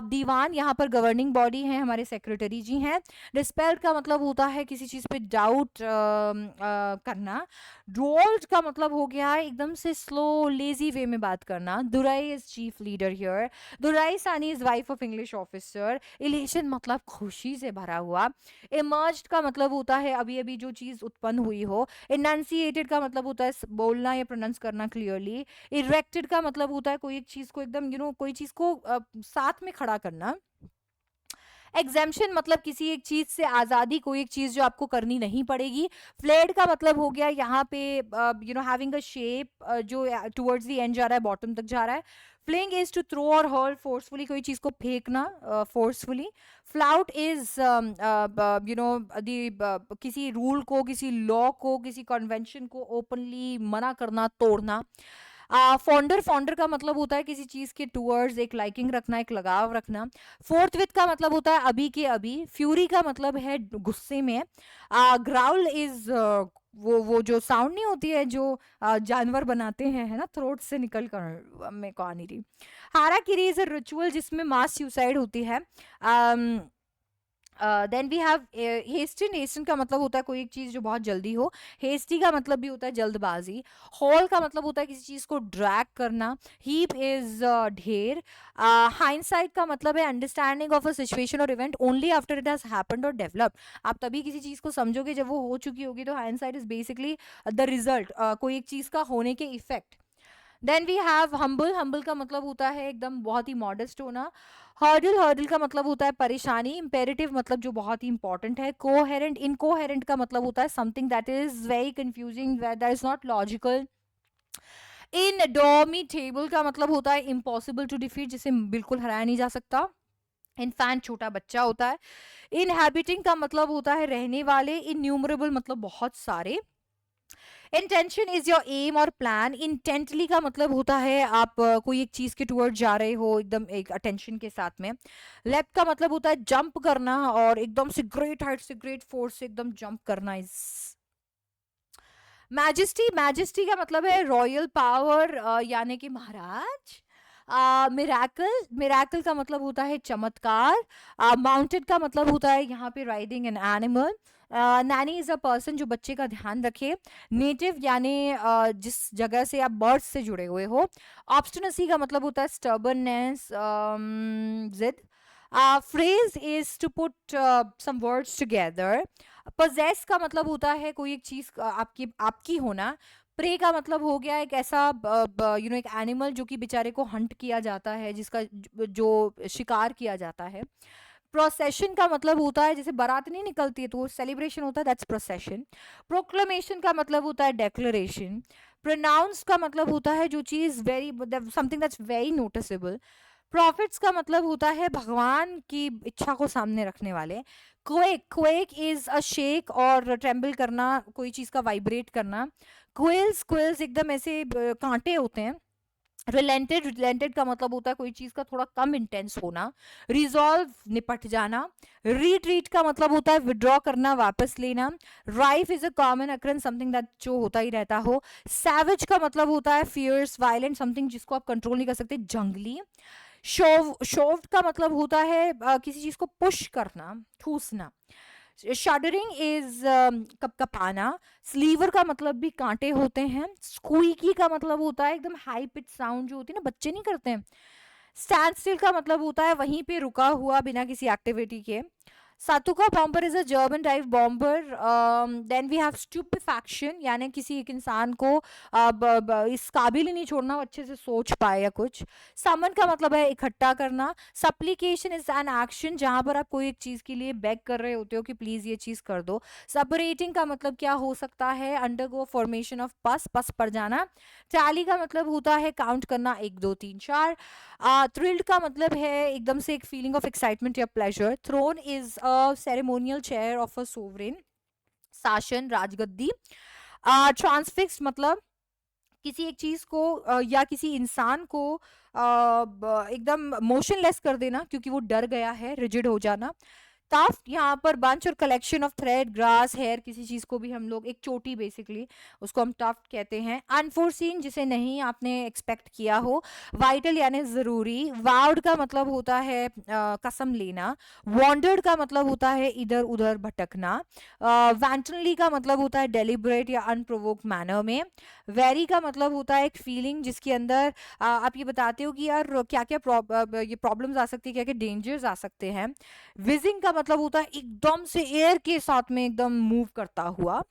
दीवान यहाँ पर गवर्निंग बॉडी है, हमारे सेक्रेटरी जी हैं। डिस्पेल्ड का मतलब होता है किसी चीज पे डाउट करना। ड्रोल्ड का मतलब हो गया एकदम से स्लो लेजी वे में बात करना। दुराई इज चीफ लीडर हियर। दुराई सानी is wife of English officer. Elation मतलब खुशी से भरा हुआ। इमर्ज्ड का मतलब होता है अभी अभी जो चीज उत्पन्न हुई हो। इनंसिएटेड का मतलब होता है बोलना या प्रोनाउंस करना क्लियरली। इरेक्टेड का मतलब होता है कोई एक चीज को एकदम कोई चीज को साथ में खड़ा करना। एग्जेम्पशन मतलब किसी एक चीज से आजादी, कोई एक चीज जो आपको करनी नहीं पड़ेगी। फ्लेड का मतलब हो गया यहाँ पे हैविंग अ शेप जो टुवर्ड्स द एंड जा रहा है, बॉटम तक जा रहा है। फ्लिंग इज टू थ्रो और हर्ल फोर्सफुली, कोई चीज को फेंकना फोर्सफुली। फ्लाउट इज किसी रूल को, किसी लॉ को, किसी कन्वेंशन को ओपनली मना करना, तोड़ना। फॉन्डर, फॉन्डर का मतलब होता है किसी चीज के टूवर्ड्स एक लाइकिंग रखना, एक लगाव रखना। फोर्थ विथ का मतलब होता है अभी के अभी। फ्यूरी का मतलब है गुस्से में। ग्राउल इज वो जो साउंड नहीं होती है जो जानवर बनाते हैं, है ना, थ्रोट से निकल कर, मेरे को आ नहीं रही। हाराकिरी इज अ रिचुअल जिसमें मास सुसाइड होती है। Then we have hasten, hasten का मतलब होता है कोई एक चीज जो बहुत जल्दी हो। हेस्टी का मतलब भी होता है जल्दबाजी। हॉल का मतलब होता है किसी चीज को ड्रैग करना। हीप इज ढेर। हाइंडसाइट का मतलब है अंडरस्टैंडिंग ऑफ अ सिचुएशन और event only after it has happened और डेवलप्ड। आप तभी किसी चीज को समझोगे जब वो हो चुकी होगी। तो hindsight is basically the result, कोई एक चीज का होने के effect. Then we have humble, humble का मतलब होता है एकदम बहुत ही मॉडेस्ट होना। हर्डल, हर्डल का मतलब होता है परेशानी। इंपेरेटिव मतलब जो बहुत ही इंपॉर्टेंट है। कोहेरेंट, इनकोहेरेंट का मतलब होता है something that is very confusing, that is not logical. Indomitable का मतलब होता है इम्पॉसिबल टू डिफीट, जिसे बिल्कुल हराया नहीं जा सकता। इनफैंट छोटा बच्चा होता है। इनहैबिटिंग का मतलब होता है रहने वाले। इन्यूमरेबल मतलब बहुत सारे। इंटेंशन इज योर एम और प्लान। इंटेंटली का मतलब होता है आप कोई एक चीज के टुवर्ड जा रहे हो एकदम एक अटेंशन के साथ में। लेफ्ट का मतलब होता है जंप करना और एकदम से ग्रेट हाइट से, ग्रेट फोर्स से एकदम जंप करना। इज मैजेस्टी, मैजेस्टी का मतलब है रॉयल पावर, यानी कि महाराज। मिराकल, मिराकल का मतलब होता है चमत्कार। माउंटेड का मतलब होता है यहाँ पे riding an animal. Naini is a person जो बच्चे का ध्यान रखे। नेटिव यानी जिस जगह से आप बर्थ से जुड़े हुए हो। ऑब्स्टिनेसी का मतलब होता है स्टबर्ननेस, जिद। Phrase is to put some words together. Poses का मतलब होता है कोई एक चीज आपकी आपकी होना। प्रे का मतलब हो गया एक ऐसा एक एनिमल जो कि बेचारे को हंट किया जाता है, जिसका जो शिकार किया जाता है। प्रोसेशन का मतलब होता है जैसे बारात नहीं निकलती है तो वो सेलिब्रेशन होता है, दैट्स प्रोसेशन। प्रोक्लेमेशन का मतलब होता है डेक्लेरेशन। प्रोनाउंस का मतलब होता है जो चीज very, something that's very noticeable. Profits का मतलब होता है भगवान की इच्छा को सामने रखने वाले। Quake, quake is a shake और ट्रेम्बल करना, कोई चीज का वाइब्रेट करना। क्विल्स, क्विल्स एकदम ऐसे कांटे होते हैं। रिलेंटेड, रिलेंटेड का मतलब होता है कोई चीज का थोड़ा कम इंटेंस होना। रिजॉल्व, निपट जाना। रिट्रीट का मतलब होता है विड्रॉ करना, वापस लेना। Rife is a common occurrence, something that जो होता ही रहता हो। सैवेज का मतलब होता है फियर्स, वायलेंट, समथिंग जिसको आप कंट्रोल नहीं कर सकते, जंगली। शोव्ड का मतलब होता है किसी चीज को पुश करना, ठूसना। Shuddering is कपकपाना। स्लीवर का मतलब भी कांटे होते हैं। स्क्वीकी का मतलब होता है एकदम हाई पिच साउंड जो होती है ना, बच्चे नहीं करते हैं। स्टैंड स्टिल का मतलब होता है वहीं पे रुका हुआ बिना किसी एक्टिविटी के। Stuka bomber is a German type bomber. Then we have stupefaction, यानी किसी एक इंसान को इस काबिल ही नहीं छोड़ना वो अच्छे से सोच पाए या कुछ। समन का मतलब है इकट्ठा करना। सप्लीकेशन इज एन एक्शन जहां पर आप कोई एक चीज के लिए बेग कर रहे होते हो कि प्लीज ये चीज कर दो। सेपरेटिंग का मतलब क्या हो सकता है, अंडरगो फॉर्मेशन ऑफ पस, पस पर जाना। टैली का मतलब होता है काउंट करना, 1 2 3 4। थ्रिल्ड का मतलब है एकदम से एक फीलिंग ऑफ एक्साइटमेंट या pleasure. Throne is a ceremonial chair of a sovereign, शासन, राजगद्दी। ट्रांसफिक्स्ड मतलब किसी एक चीज को या किसी इंसान को एकदम मोशनलेस कर देना क्योंकि वो डर गया है, रिजिड हो जाना। स्टफ्ड यहाँ पर बंच और collection of thread, grass, hair, किसी चीज को भी हम लोग, एक चोटी बेसिकली, उसको हम टफ्ट कहते हैं। अनफोर्सीन, जिसे नहीं आपने एक्सपेक्ट किया हो। वाइटल यानी जरूरी। वाउड का मतलब होता है कसम लेना। वॉन्डर्ड का मतलब होता है इधर उधर भटकना। वैंटनली का मतलब होता है डेलिब्रेट या अनप्रोवोक्ड मैनर में। वेरी का मतलब होता है एक फीलिंग जिसके अंदर आप ये बताते हो कि यार क्या क्या ये प्रॉब्लम्स आ सकती है, क्या क्या डेंजर्स आ सकते हैं। विजिंग का मतलब होता है एकदम से एयर के साथ में एकदम मूव करता हुआ।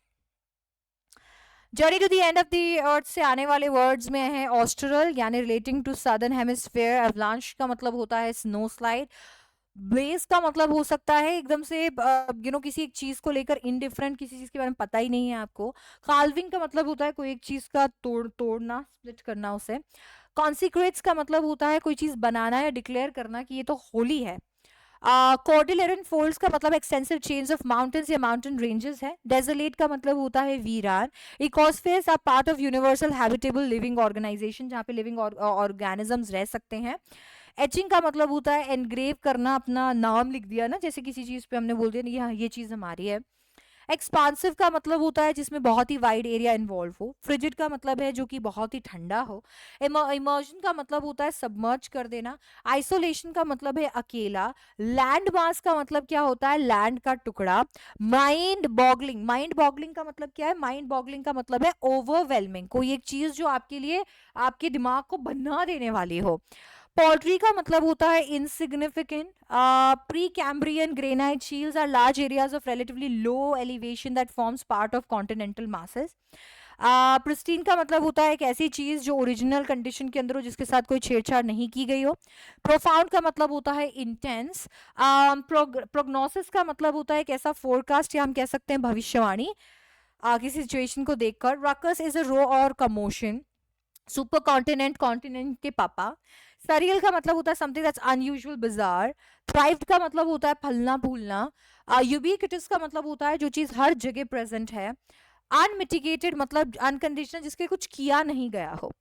Journey to the end of the earth से आने वाले वर्ड्स में है ऑस्ट्रल यानी relating to southern hemisphere. Avalanche का मतलब होता है स्नो स्लाइड। ब्लेज का मतलब हो सकता है एकदम से किसी एक चीज को लेकर इनडिफरेंट, किसी चीज के बारे में पता ही नहीं है आपको। कार्विंग का मतलब होता है कोई एक चीज का तोड़ना, स्प्लिट करना उसे। कॉन्सिक्रेट्स का मतलब होता है कोई चीज बनाना या डिक्लेयर करना कि ये तो होली है। कॉर्डिलेरन फोल्ड्स का मतलब एक्सटेंसिव चेन्स ऑफ माउंटेन्स या माउंटेन रेंजेस है। डेजोलेट का मतलब होता है वीरान। Ecospheres are part of universal habitable living organisation, जहाँ पे लिविंग ऑर्गेनिजम्स रह सकते हैं। एचिंग का मतलब होता है एनग्रेव करना, अपना नाम लिख दिया ना, जैसे किसी चीज पे हमने बोल दिया नहीं, हाँ ये चीज हमारी है। एक्सपांसिव का मतलब होता है जिसमें बहुत ही वाइड एरिया इन्वॉल्व हो। फ्रिजिड का मतलब है जो कि बहुत ही ठंडा हो। इमर्जन का मतलब होता है सबमर्ज कर देना। आइसोलेशन का मतलब है अकेला। लैंड मास का मतलब क्या होता है, लैंड का टुकड़ा। माइंड बॉगलिंग का मतलब क्या है, माइंड बॉगलिंग का मतलब है ओवरवेलमिंग, कोई एक चीज जो आपके लिए, आपके दिमाग को बना देने वाली हो। पोल्ट्री का मतलब होता है insignificant. Precambrian granite shields are large areas of relatively low elevation that forms part of continental masses. Pristine का मतलब होता है एक ऐसी चीज जो ओरिजिनल कंडीशन के अंदर हो, जिसके साथ कोई छेड़छाड़ नहीं की गई हो। प्रोफाउंड का मतलब होता है इंटेंस। प्रोग्नोसिस का मतलब होता है एक ऐसा फोरकास्ट या हम कह सकते हैं भविष्यवाणी किसी सिचुएशन को देखकर। रकस इज अ रो और कमोशन। सुपर कॉन्टिनेंट, कॉन्टिनेंट के पापा। सरियल का मतलब होता है something that's unusual, bizarre. Thrived का मतलब होता है फलना फूलना। यूबिक्विटस का मतलब होता है जो चीज हर जगह प्रेजेंट है। अनमिटिगेटेड मतलब अनकंडीशनल, जिसके कुछ किया नहीं गया हो।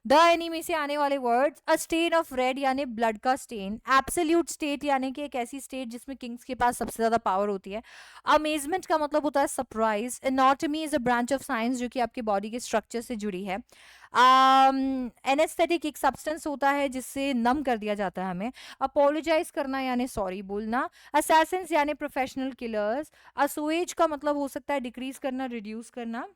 द एनीमी से आने वाले words, a stain of red यानी ब्लड का स्टेन। एब्सोल्यूट स्टेट यानी कि एक ऐसी स्टेट जिसमें किंग्स के पास सबसे ज्यादा पावर होती है। अमेजमेंट का मतलब होता है surprise. Anatomy is a branch of science जो कि आपके बॉडी के स्ट्रक्चर से जुड़ी है। एनेस्थेटिक एक सब्सटेंस होता है जिससे नम कर दिया जाता है हमें। अपोलोजाइज करना यानी सॉरी बोलना। असैसिन्स यानी प्रोफेशनल किलर्स। असुएज का मतलब हो सकता है डिक्रीज करना, रिड्यूस करना।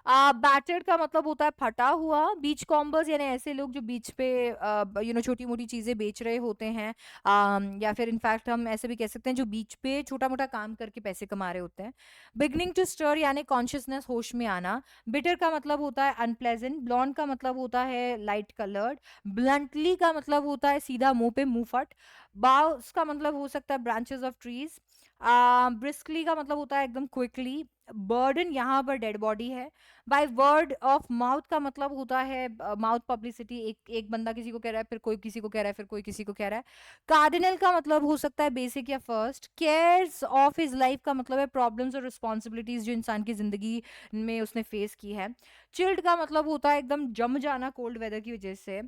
बैटर्ड का मतलब होता है फटा हुआ। बीच कॉम्बर्स यानी ऐसे लोग जो बीच पे छोटी मोटी चीजें बेच रहे होते हैं। या फिर इनफैक्ट हम ऐसे भी कह सकते हैं जो बीच पे छोटा मोटा काम करके पैसे कमा रहे होते हैं। बिगनिंग टू स्टर यानी कॉन्शियसनेस, होश में आना। बिटर का मतलब होता है अनप्लेजेंट। ब्लॉन्ड का मतलब होता है लाइट कलर्ड। ब्लंटली का मतलब होता है सीधा मुंह पे मुंह फट। बाउस का मतलब हो सकता है ब्रांचेस ऑफ ट्रीज। ब्रिस्कली का मतलब होता है एकदम क्विकली। बर्डन यहाँ पर डेड बॉडी है। बाय वर्ड ऑफ माउथ का मतलब होता है माउथ पब्लिसिटी, एक एक बंदा किसी को कह रहा है, फिर कोई किसी को कह रहा है, फिर कोई किसी को कह रहा है। कार्डिनल का मतलब हो सकता है बेसिक या first. Cares of his life का मतलब है प्रॉब्लम्स और रिस्पॉन्सिबिलिटीज जो इंसान की जिंदगी में उसने फेस की है। चिल्ड का मतलब होता है एकदम जम जाना कोल्ड वेदर की वजह से।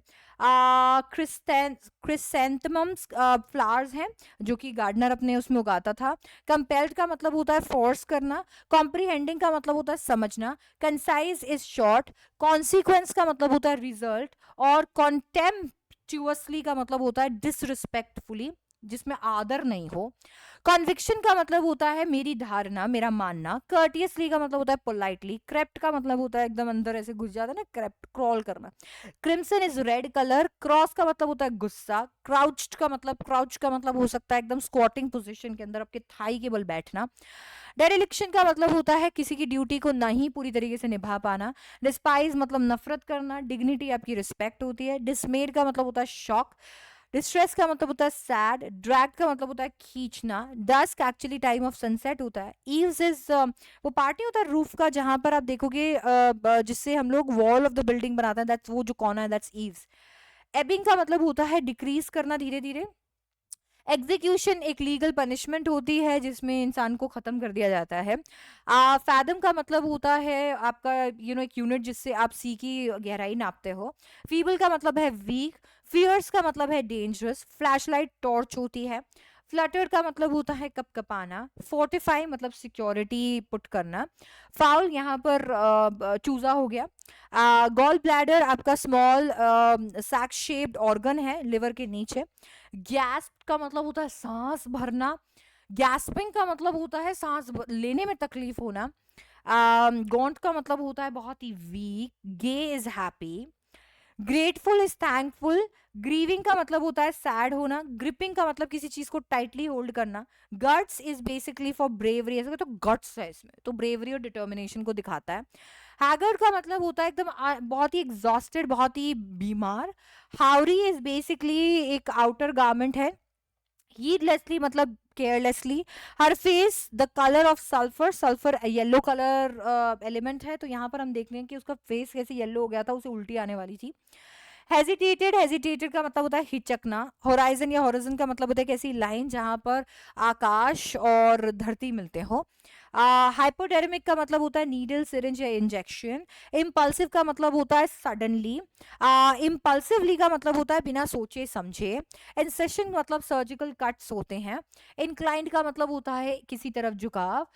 क्रिसेंथेमम्स फ्लावर्स हैं जो कि गार्डनर अपने उसमें उगाता था। कंपेल्ड का मतलब होता है फोर्स करना। कॉम्प्रीहेंडिंग का मतलब होता है समझना। Concise is short. कॉन्सिक्वेंस का मतलब होता है रिजल्ट। और कॉन्टेम्पचुअसली का मतलब होता है डिसरिस्पेक्टफुली, जिसमें आदर नहीं हो। कॉन्विक्शन का मतलब होता है मेरी धारणा, मेरा मानना। कर्टियसली का मतलब होता है पोलाइटली। क्रेप्ट का मतलब होता है एकदम अंदर ऐसे घुस जाता है ना, क्रेप्ट क्रॉल करना। Crimson is red colour. Cross का मतलब होता है गुस्सा। क्राउच का मतलब हो सकता है एकदम स्क्वाटिंग पोजीशन के अंदर आपके थाई के बल बैठना। डेरिलिक्शन का मतलब होता है किसी की ड्यूटी को नहीं पूरी तरीके से निभा पाना। डिस्पाइज मतलब नफरत करना। डिग्निटी आपकी रिस्पेक्ट होती है। डिसमेड का मतलब होता है शॉक। डिस्ट्रेस का मतलब होता है सैड। ड्रैग का मतलब होता है खींचना। Dusk actually time of sunset होता है। ईव्स इज वो पार्ट नहीं होता रूफ का जहां पर आप देखोगे जिससे हम लोग वॉल ऑफ द बिल्डिंग बनाते हैं, दैट्स वो जो कोना है, दैट्स ईव्स। एबिंग का मतलब होता है डिक्रीज करना धीरे धीरे। एग्जीक्यूशन एक लीगल पनिशमेंट होती है जिसमें इंसान को खत्म कर दिया जाता है। फैदम का मतलब होता है आपका एक यूनिट जिससे आप सी की गहराई नापते हो। फीबल का मतलब है वीक। फियर्स का मतलब है डेंजरस। फ्लैशलाइट टॉर्च होती है। फ्लटर्ड का मतलब होता है कपकपाना, फोर्टिफाई मतलब सिक्योरिटी पुट करना, फाउल यहाँ पर चूजा हो गया, गॉल ब्लैडर आपका स्मॉल सैक शेप्ड ऑर्गन है लिवर के नीचे, गैस्प का मतलब होता है सांस भरना, गैस्पिंग का मतलब होता है सांस लेने में तकलीफ होना, गॉन्ट का मतलब होता है बहुत ही weak, gay is happy, grateful is thankful, grieving का मतलब होता है सैड होना, ग्रिपिंग का मतलब किसी चीज को टाइटली होल्ड करना, guts is basically for bravery, ऐसा तो गट्स है इसमें, तो ब्रेवरी और डिटर्मिनेशन को दिखाता है। हैगर्ड का मतलब होता है एकदम बहुत ही एग्जॉस्टेड, बहुत ही बीमार। हाउरी इज बेसिकली एक आउटर गारमेंट है। हीडलेसली मतलब carelessly. Her face the colour of sulphur, sulphur yellow colour element है, तो यहाँ पर हम देख रहे हैं कि उसका फेस कैसे येलो हो गया था, उसे उल्टी आने वाली थी। हेजिटेटेड, हेजिटेटेड का मतलब होता है हिचकना। होराइजन या होराइजन का मतलब होता है कैसी लाइन जहां पर आकाश और धरती मिलते हो। हाइपोडेर्मिक का मतलब होता है नीडल, सिरिंज या इंजेक्शन। इम्पल्सिव का मतलब होता है सडनली। इम्पल्सिवली का मतलब होता है बिना सोचे समझे। इंसेशन मतलब सर्जिकल कट्स होते हैं। इंक्लाइंड का मतलब होता है किसी तरफ झुकाव।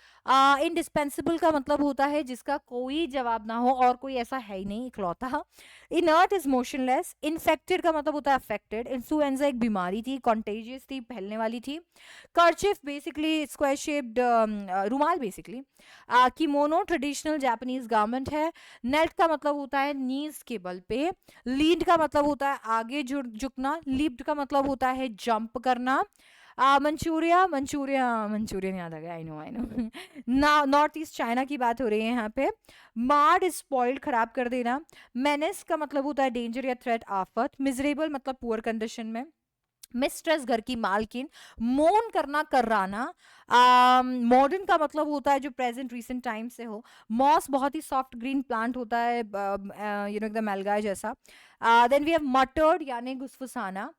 इंडिस्पेंसिबल का मतलब होता है जिसका कोई जवाब ना हो और कोई ऐसा है ही नहीं इकलौता। Inert is motionless. इन्फेक्टेड का मतलब होता है अफेक्टेड। इन्फ्लुएंजा एक बीमारी थी, कॉन्टेजियस थी, फैलने वाली थी। कर्चिफ बेसिकली स्क्वायर शेप्ड रुमाल basically. Kimono traditional Japanese garment है। नेल्ट का मतलब होता है नीज के बल पे। लीड का मतलब होता है आगे झुकना। लीप्ड का मतलब होता है जंप करना। मंचूरिया मंचूरिया मंचूरियन याद आ गया, I know I know. North east China की बात हो रही है यहाँ पे। मार्ड स्पॉइल्ड खराब कर देना। मेनेस का मतलब होता है डेंजर या थ्रेट, आफत। मिजरेबल मतलब पुअर कंडीशन में। मिस्ट्रेस घर की मालकिन। मोन करना, कर्राना। मॉडर्न का मतलब होता है जो प्रेजेंट रिसेंट टाइम से हो। मॉस बहुत ही सॉफ्ट ग्रीन प्लांट होता है, एकदम एल्गाई जैसा। देन वी हैव मटर्ड यानी घुसफुसाना।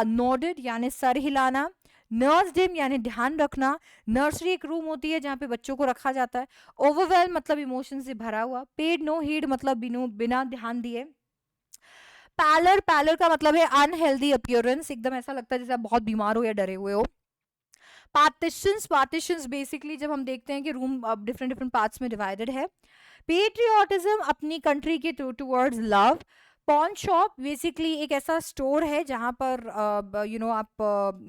नोडेड यानी सर हिलाना। नर्स डिम यानी ध्यान रखना। नर्सरी एक रूम होती है जहाँ पे बच्चों को रखा जाता है। ओवरवेल मतलब इमोशन से भरा हुआ। पेड नो हीड मतलब बिना ध्यान दिए। पैलर, पैलर का मतलब है अनहेल्दी अपीयरेंस, एकदम ऐसा लगता है जैसे आप बहुत बीमार हो या डरे हुए हो। पार्टीशंस, पार्टीशंस बेसिकली जब हम देखते हैं कि रूम अब डिफरेंट डिफरेंट पार्ट्स में डिवाइडेड है। पेट्रियोटिज्म अपनी कंट्री के towards love. Pawn shop basically एक ऐसा स्टोर है जहां पर आप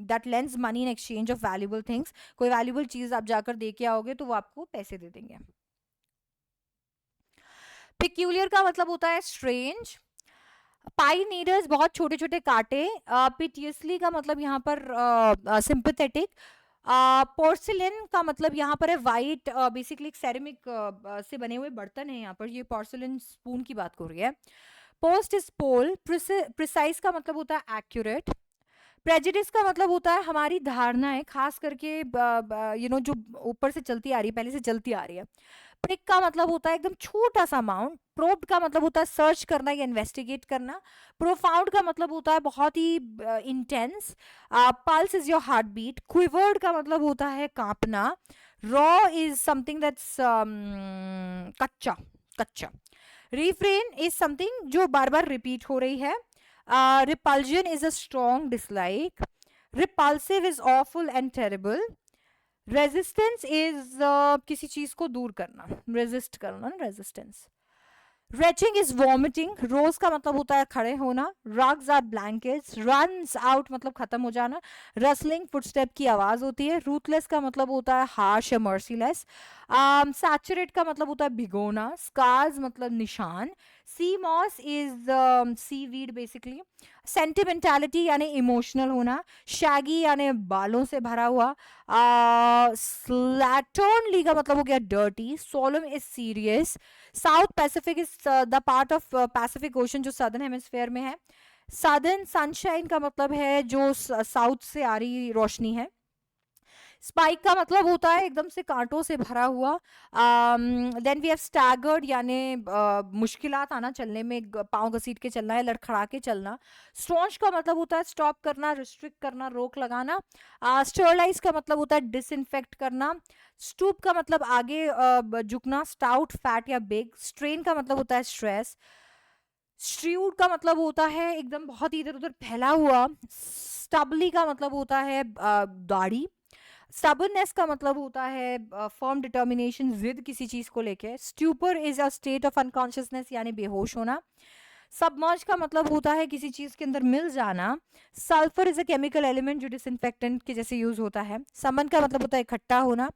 that lends money in exchange of valuable things, कोई वैल्यूबल चीज आप जाकर दे के आओगे तो वो आपको पैसे दे देंगे। पिक्यूलियर का मतलब होता है स्ट्रेंज। पाइनीडर्स बहुत छोटे छोटे कांटे। पिटियसली का मतलब यहाँ पर सिंपथेटिक। पोर्सिलेन का मतलब यहाँ पर है वाइट, बेसिकली सेरेमिक से बने हुए बर्तन है, यहाँ पर ये पोर्सिलेन स्पून की बात कर रही है। Post is pole. प्रिसाइज का मतलब होता है एक्यूरेट। प्रेजिडिस का मतलब होता है हमारी धारणाएं, खास करके जो ऊपर से चलती आ रही है, पहले से चलती आ रही है। प्रिक का मतलब होता है एकदम छोटा सा अमाउंट। प्रोब का मतलब होता है सर्च करना या इन्वेस्टिगेट करना। प्रोफाउंड का मतलब होता है बहुत ही intense. Pulse is your heart beat. Quivered का मतलब होता है कांपना। रॉ इज समथिंग दैट्स कच्चा, कच्चा। रिफ्रेन इज समथिंग जो बार बार रिपीट हो रही है। Repulsion is a strong dislike. Repulsive is awful and terrible. Resistance is किसी चीज को दूर करना, रेजिस्ट करना, resistance. Retching is vomiting. Rose का मतलब होता है खड़े होना। Rugs are blankets. Runs out मतलब खत्म हो जाना। रसलिंग फुटस्टेप की आवाज होती है। रूथलेस का मतलब होता है हार्श या मर्सीलेस। सैचुरेट का मतलब होता है भिगोना। स्कार्स मतलब निशान। Sea moss is sea weed basically. Sentimentality यानी इमोशनल होना। शैगी यानी बालों से भरा हुआ। स्लैटर्नली का मतलब हो गया dirty. Solemn is serious. South Pacific is the part of Pacific Ocean जो सदर्न हेमिस्फेयर में है। सदर्न सनशाइन का मतलब है जो साउथ से आ रही रोशनी है। स्पाइक का मतलब होता है एकदम से कांटों से भरा हुआ। देन वी हैव स्टैगर्ड यानी मुश्किलात आना चलने में, पाँव घसीट के चलना है, लड़खड़ा के चलना। स्टॉन्च का मतलब होता है स्टॉप करना, रिस्ट्रिक्ट करना, रोक लगाना। स्टरलाइज का मतलब होता है डिसइंफेक्ट करना। स्टूप का मतलब आगे झुकना। स्टाउट, फैट या बिग। स्ट्रेन का मतलब होता है स्ट्रेस। स्ट्रूड का मतलब होता है एकदम बहुत ही इधर उधर फैला हुआ। स्टबली का मतलब होता है दाढ़ी। स्टबर्ननेस का मतलब होता है फर्म डिटर्मिनेशन, जिद किसी चीज को लेके। Stupor is a state of unconsciousness यानी बेहोश होना। सबमर्ज का मतलब होता है किसी चीज के अंदर मिल जाना। Sulphur is a chemical element जो डिसइंफेक्टेंट के जैसे यूज होता है। समन का मतलब होता है इकट्ठा होना।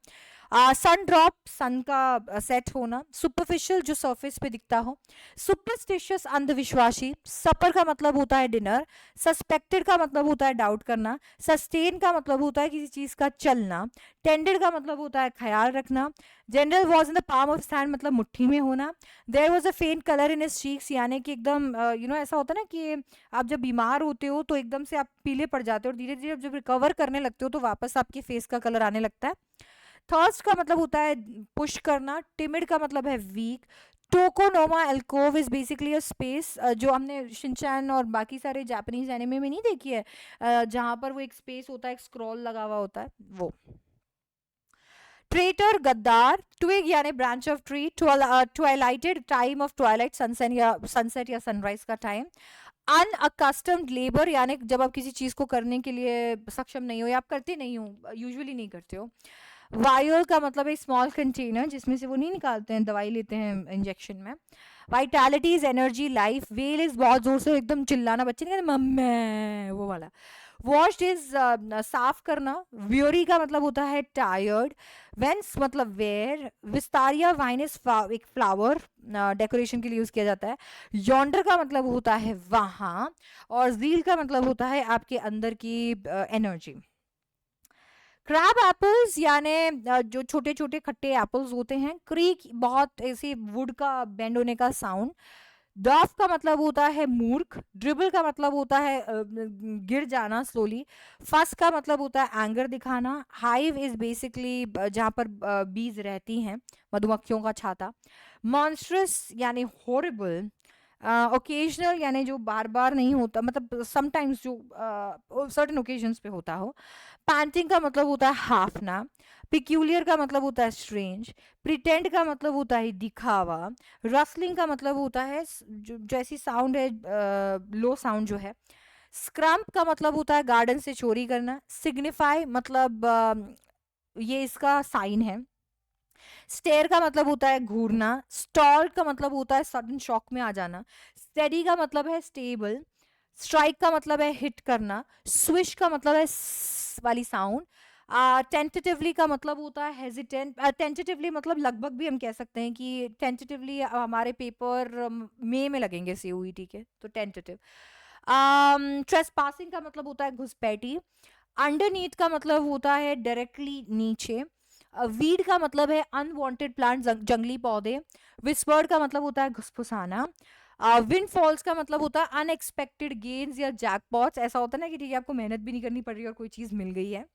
सन ड्रॉप, सन का सेट होना। सुपरफिशियल जो सरफेस पे दिखता हो। सुपरस्टिशियस अंधविश्वासी। सपर का मतलब होता है डिनर। सस्पेक्टेड का मतलब होता है डाउट करना। सस्टेन का मतलब होता है किसी चीज का चलना। टेंडेड का मतलब होता है ख्याल रखना। General was in the palm of hand मतलब मुट्ठी में होना। There was a faint colour in his cheeks यानी कि एकदम ऐसा होता है ना कि आप जब बीमार होते हो तो एकदम से आप पीले पड़ जाते हो और धीरे धीरे जब रिकवर करने लगते हो तो वापस आपके फेस का कलर आने लगता है। थर्स्ट का मतलब होता है पुश करना। टिमिड का मतलब है weak. Tokonoma alcove is basically a space जो हमने शिनचैन और बाकी सारे जापानीज एनिमे में नहीं देखी है, जहां पर वो एक स्पेस होता है, एक स्क्रॉल लगा हुआ होता है वो। ट्रेटर गद्दार। ट्विग यानी branch of tree. Twilighted time of twilight, sunset या सनराइज का टाइम। अनअकस्टम्ड लेबर यानी जब आप किसी चीज को करने के लिए सक्षम नहीं हो या आप करते नहीं हो, यूजुअली नहीं करते हो। वायल का मतलब है स्मॉल कंटेनर जिसमें से वो नहीं निकालते हैं, दवाई लेते हैं इंजेक्शन में। Vitality is energy, life. Well is बहुत जोर से एकदम चिल्लाना, बच्चे नहीं कहते मम्मे, वो वाला। वॉश्ड इज साफ करना। व्योरी का मतलब होता है टायर्ड। वेंस मतलब वेयर। विस्तारिया वाइन इज एक फ्लावर, डेकोरेशन के लिए यूज किया जाता है। यॉन्डर का मतलब होता है वहां। और जील का मतलब होता है आपके अंदर की एनर्जी। क्रैब एप्पल्स यानी जो छोटे छोटे खट्टे एप्पल्स होते हैं। क्रीक बहुत ऐसे वुड का बेंड होने का साउंड। डफ का मतलब होता है मूर्ख। ड्रिबल का मतलब होता है गिर जाना स्लोली। फस का मतलब होता है एंगर दिखाना। हाइव इज बेसिकली जहाँ पर बीज रहती हैं, मधुमक्खियों का छाता। मॉन्स्ट्रस यानी हॉरिबल। ओकेजनल यानी जो बार बार नहीं होता, मतलब समटाइम्स जो सर्टेन ओकेजन्स पे होता हो। पैंटिंग का मतलब होता है हाफना। पिक्यूलियर का मतलब होता है स्ट्रेंज। प्रिटेंड का मतलब होता है दिखावा। रसलिंग का मतलब होता है जो ऐसी साउंड है, लो साउंड जो है। स्क्रम्प का मतलब होता है गार्डन से चोरी करना। सिग्निफाई मतलब ये इसका साइन है। स्टेयर का मतलब होता है घूरना। स्टॉल का मतलब होता है सडन शॉक में आ जाना। स्टेडी का मतलब है स्टेबल। स्ट्राइक का मतलब है हिट करना। स्विश का मतलब है वाली साउंड। टेंटेटिवली का मतलब होता है हेजिटेंट। टेंटेटिवली मतलब लगभग भी हम कह सकते हैं कि टेंटेटिवली हमारे पेपर मई में लगेंगे सीयूईटी के, तो टेंटेटिव। ट्रेसपासिंग का मतलब होता है घुसपैठी। अंडरनीथ का मतलब होता है डायरेक्टली नीचे। वीड का मतलब है अनवांटेड प्लांट, जंगली पौधे। विस्पर्ड का मतलब होता है घुसफुसाना। विंड फॉल्स का मतलब होता है अनएक्सपेक्टेड गेन्स या जैकपॉट्स, ऐसा होता है ना कि ठीक है आपको मेहनत भी नहीं करनी पड़ रही और कोई चीज मिल गई है।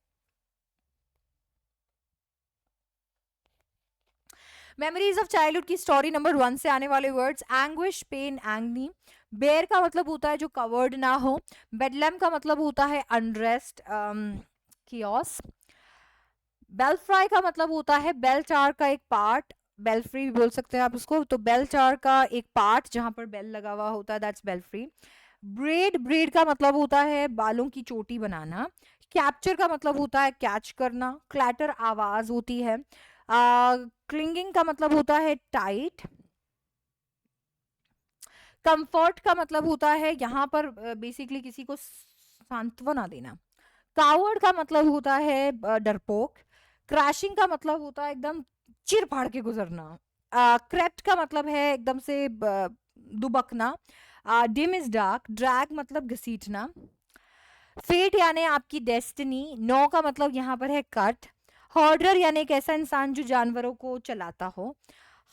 मेमोरीज ऑफ चाइल्डहुड की स्टोरी नंबर 1 से आने वाले words. Anguish, pain, agony. Bare का मतलब होता है जो कवर्ड ना हो। बेडलैम का मतलब होता है अनरेस्ट, कियोस। बेलफ्राई का मतलब होता है बेल टावर का एक पार्ट, बेल्फ्री भी बोल सकते हैं आप उसको, तो बेल टावर का एक पार्ट जहां पर बेल लगा हुआ होता है, दैट्स बेल्फ्री। ब्रेड का मतलब होता है बालों की चोटी बनाना। कैप्चर का मतलब होता है कैच करना, क्लैटर आवाज होती है। क्लिंगिंग का मतलब होता है टाइट। कंफर्ट का मतलब होता है यहाँ पर बेसिकली किसी को सांत्वना देना। कावर्ड का मतलब होता है डरपोक। क्रैशिंग का मतलब होता है एकदम चिर फाड़ के गुजरना। क्रेप्ट का मतलब है एकदम से दुबकना। Dim is dark. ड्रैग मतलब घसीटना। फेट यानी आपकी डेस्टिनी। नो का मतलब यहाँ पर है कट। हॉर्डर यानी एक ऐसा इंसान जो जानवरों को चलाता हो।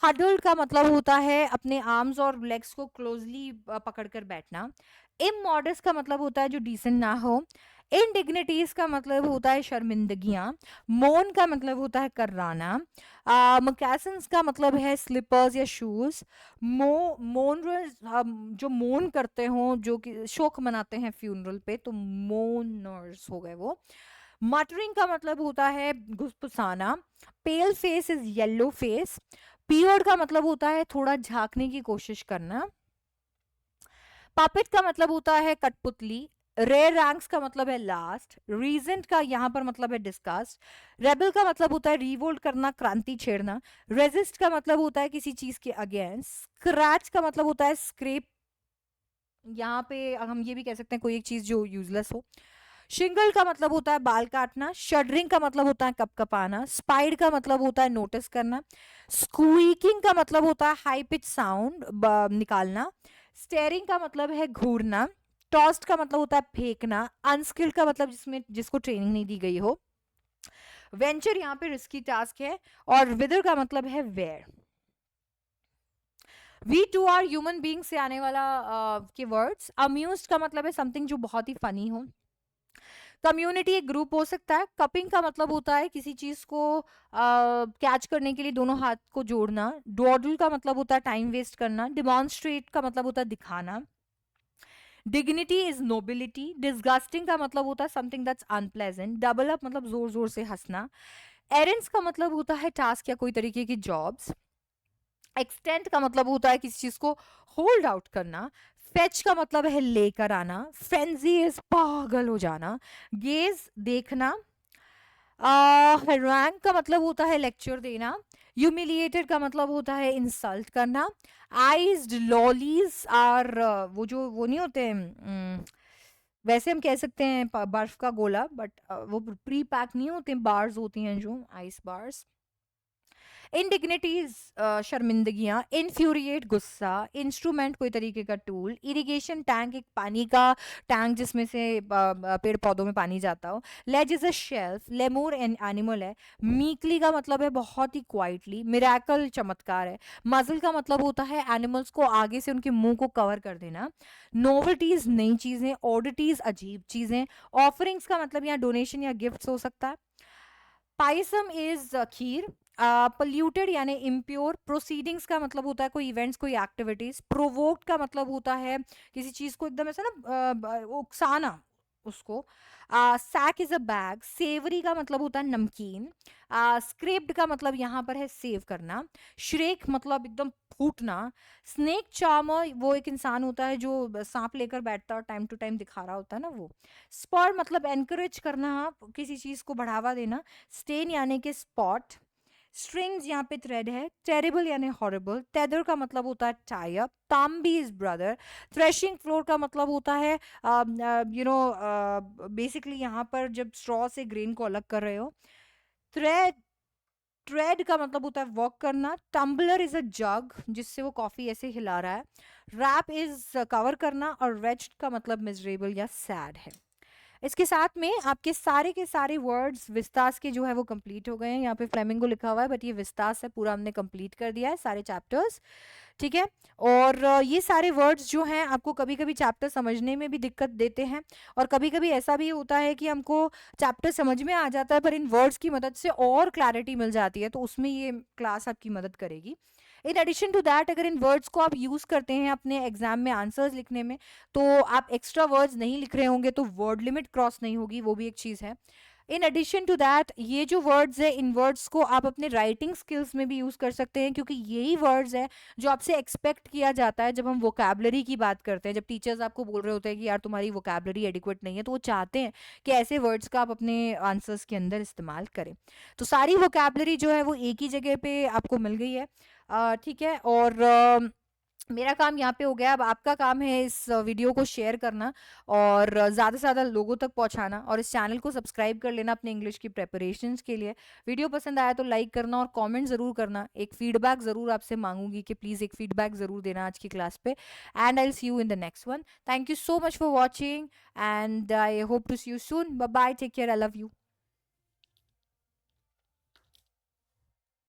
हडल्ड का मतलब होता है अपने आर्म्स और लेग्स को क्लोजली पकड़कर बैठना। इममॉडस्ट का मतलब होता है जो डिसेंट ना हो। इनडिग्निटीज का मतलब होता है शर्मिंदगियां। मोन का मतलब होता है कर्राना। मकैसन्स का मतलब है स्लीपर्स या शूज। मोनरर्स जो मोन करते हो, जो कि शोक मनाते हैं फ्यूनरल पे, तो मोनर्स हो गए वो। मटरिंग का मतलब होता है घुसपुसाना। Pale face is yellow face. Period का मतलब होता है थोड़ा झांकने की कोशिश करना। पपेट का मतलब होता है कठपुतली, रेयर रैंक्स का मतलब है लास्ट, रीजेंट का यहाँ पर मतलब है डिस्कस्ट, रेबल का मतलब होता है रिवोल्ट करना, क्रांति छेड़ना, रेजिस्ट का मतलब होता है किसी चीज के अगेंस्ट, स्क्रैच का मतलब होता है स्क्रेप, यहाँ पे हम ये भी कह सकते हैं कोई एक चीज जो यूजलेस हो, शिंगल का मतलब होता है बाल काटना, शडरिंग का मतलब होता है कपकपाना, स्पाइड का मतलब होता है नोटिस करना, स्क्वीकिंग का मतलब होता है हाई पिच साउंड निकालना, स्टेयरिंग का मतलब है घूरना, टॉस्ट का मतलब होता है फेंकना, अनस्किल्ड का मतलब जिसमें जिसको ट्रेनिंग नहीं दी गई हो, वेंचर यहाँ पे रिस्की टास्क है, और विदर का मतलब है wear. We too are human being से आने वाला के वर्ड्स, अम्यूज्ड का मतलब है समथिंग जो बहुत ही फनी हो, कम्युनिटी एक ग्रुप हो सकता है, कपिंग का मतलब होता है किसी चीज को कैच करने के लिए दोनों हाथ को जोड़ना, डॉडल का मतलब होता है टाइम वेस्ट करना, डिमॉन्स्ट्रेट का मतलब होता है दिखाना, डिग्निटी इज नोबिलिटी, डिस्गस्टिंग का मतलब होता है something that's unpleasant, double up मतलब जोर जोर से हंसना, एरेंस का मतलब होता है टास्क या कोई तरीके की जॉब्स, एक्सटेंट का मतलब होता है किसी चीज को होल्ड आउट करना, फेच का मतलब है लेकर आना, फ्रेंजी इज पागल हो जाना, गेज देखना, रैंक का मतलब होता है लेक्चर देना, ह्यूमिलिएटेड का मतलब होता है इंसल्ट करना, आइज्ड लॉलीज आर वो जो वो नहीं होते वैसे हम कह सकते हैं बर्फ का गोला, बट वो प्री पैक नहीं होते, बार्स होती हैं जो आइस बार्स, इंडिग्निटीज शर्मिंदगियां, इन्फ्यूरिएट गुस्सा, इंस्ट्रूमेंट कोई तरीके का टूल, इरिगेशन टैंक एक पानी का टैंक जिसमें से पेड़ पौधों में पानी जाता हो, ledge is a shelf, lemur an animal है, मीकली का मतलब है बहुत ही क्वाइटली, मिराकल चमत्कार है, मजल का मतलब होता है एनिमल्स को आगे से उनके मुंह को कवर कर देना, नोवल्टीज नई चीजें, ऑडिटीज अजीब चीजें, ऑफरिंग्स का मतलब यहाँ डोनेशन या गिफ्ट हो सकता है, पाइसम इज खीर, पोल्यूटेड यानी इम्प्योर, प्रोसीडिंग्स का मतलब होता है कोई इवेंट्स कोई एक्टिविटीज, प्रोवोक्ड का मतलब होता है किसी चीज को एकदम ऐसा ना उकसाना उसको, sack is a bag, savoury का मतलब होता है नमकीन, स्क्रेप्ड का मतलब यहाँ पर है सेव करना, श्रेक मतलब एकदम फूटना, स्नेक चार्मर वो एक इंसान होता है जो सांप लेकर बैठता है और टाइम टू टाइम दिखा रहा होता है ना वो, स्पर मतलब एनकरेज करना, किसी चीज को बढ़ावा देना, स्टेन यानी कि स्पॉट, स्ट्रिंग्स यहाँ पे थ्रेड है, टेरिबल यानी हॉरिबल, टेदर का मतलब होता है tie up, Tambi is brother, threshing floor का मतलब होता है बेसिकली यहाँ पर जब स्ट्रॉ से ग्रेन को अलग कर रहे हो, थ्रेड ट्रेड का मतलब होता है वॉक करना, टम्बलर इज अ जग जिससे वो कॉफी ऐसे हिला रहा है, रैप इज कवर करना, और रेस्ट का मतलब मिजरेबल या सैड है। इसके साथ में आपके सारे के सारे वर्ड्स विस्तास के जो है वो कंप्लीट हो गए हैं, यहाँ पे फ्लेमिंगो लिखा हुआ है बट ये विस्तास है, पूरा हमने कंप्लीट कर दिया है सारे चैप्टर्स, ठीक है। और ये सारे वर्ड्स जो हैं आपको कभी कभी चैप्टर समझने में भी दिक्कत देते हैं, और कभी कभी ऐसा भी होता है कि हमको चैप्टर समझ में आ जाता है पर इन वर्ड्स की मदद से और क्लैरिटी मिल जाती है, तो उसमें ये क्लास आपकी मदद करेगी। इन एडिशन टू दैट अगर इन वर्ड्स को आप यूज करते हैं अपने एग्जाम में आंसर्स लिखने में, तो आप एक्स्ट्रा वर्ड्स नहीं लिख रहे होंगे तो वर्ड लिमिट क्रॉस नहीं होगी, वो भी एक चीज है। इन एडिशन टू दैट ये जो वर्ड्स है इन वर्ड्स को आप अपने राइटिंग स्किल्स में भी यूज कर सकते हैं, क्योंकि यही वर्ड्स है जो आपसे एक्सपेक्ट किया जाता है जब हम वोकैबलरी की बात करते हैं, जब टीचर्स आपको बोल रहे होते हैं कि यार तुम्हारी वोकैबलरी एडिक्वेट नहीं है, तो वो चाहते हैं कि ऐसे वर्ड्स का आप अपने आंसर्स के अंदर इस्तेमाल करें। तो सारी वोकैबलरी जो है वो एक ही जगह पे आपको मिल गई है, ठीक है। और मेरा काम यहाँ पे हो गया, अब आपका काम है इस वीडियो को शेयर करना और ज़्यादा से ज़्यादा लोगों तक पहुँचाना, और इस चैनल को सब्सक्राइब कर लेना अपने इंग्लिश की प्रेपरेशंस के लिए। वीडियो पसंद आया तो लाइक करना और कमेंट ज़रूर करना, एक फीडबैक ज़रूर आपसे मांगूंगी कि प्लीज़ एक फीडबैक ज़रूर देना आज की क्लास पे, and I will see you in the next one. Thank you so much for watching and I hope to see you soon. Bye bye, take care, I love you.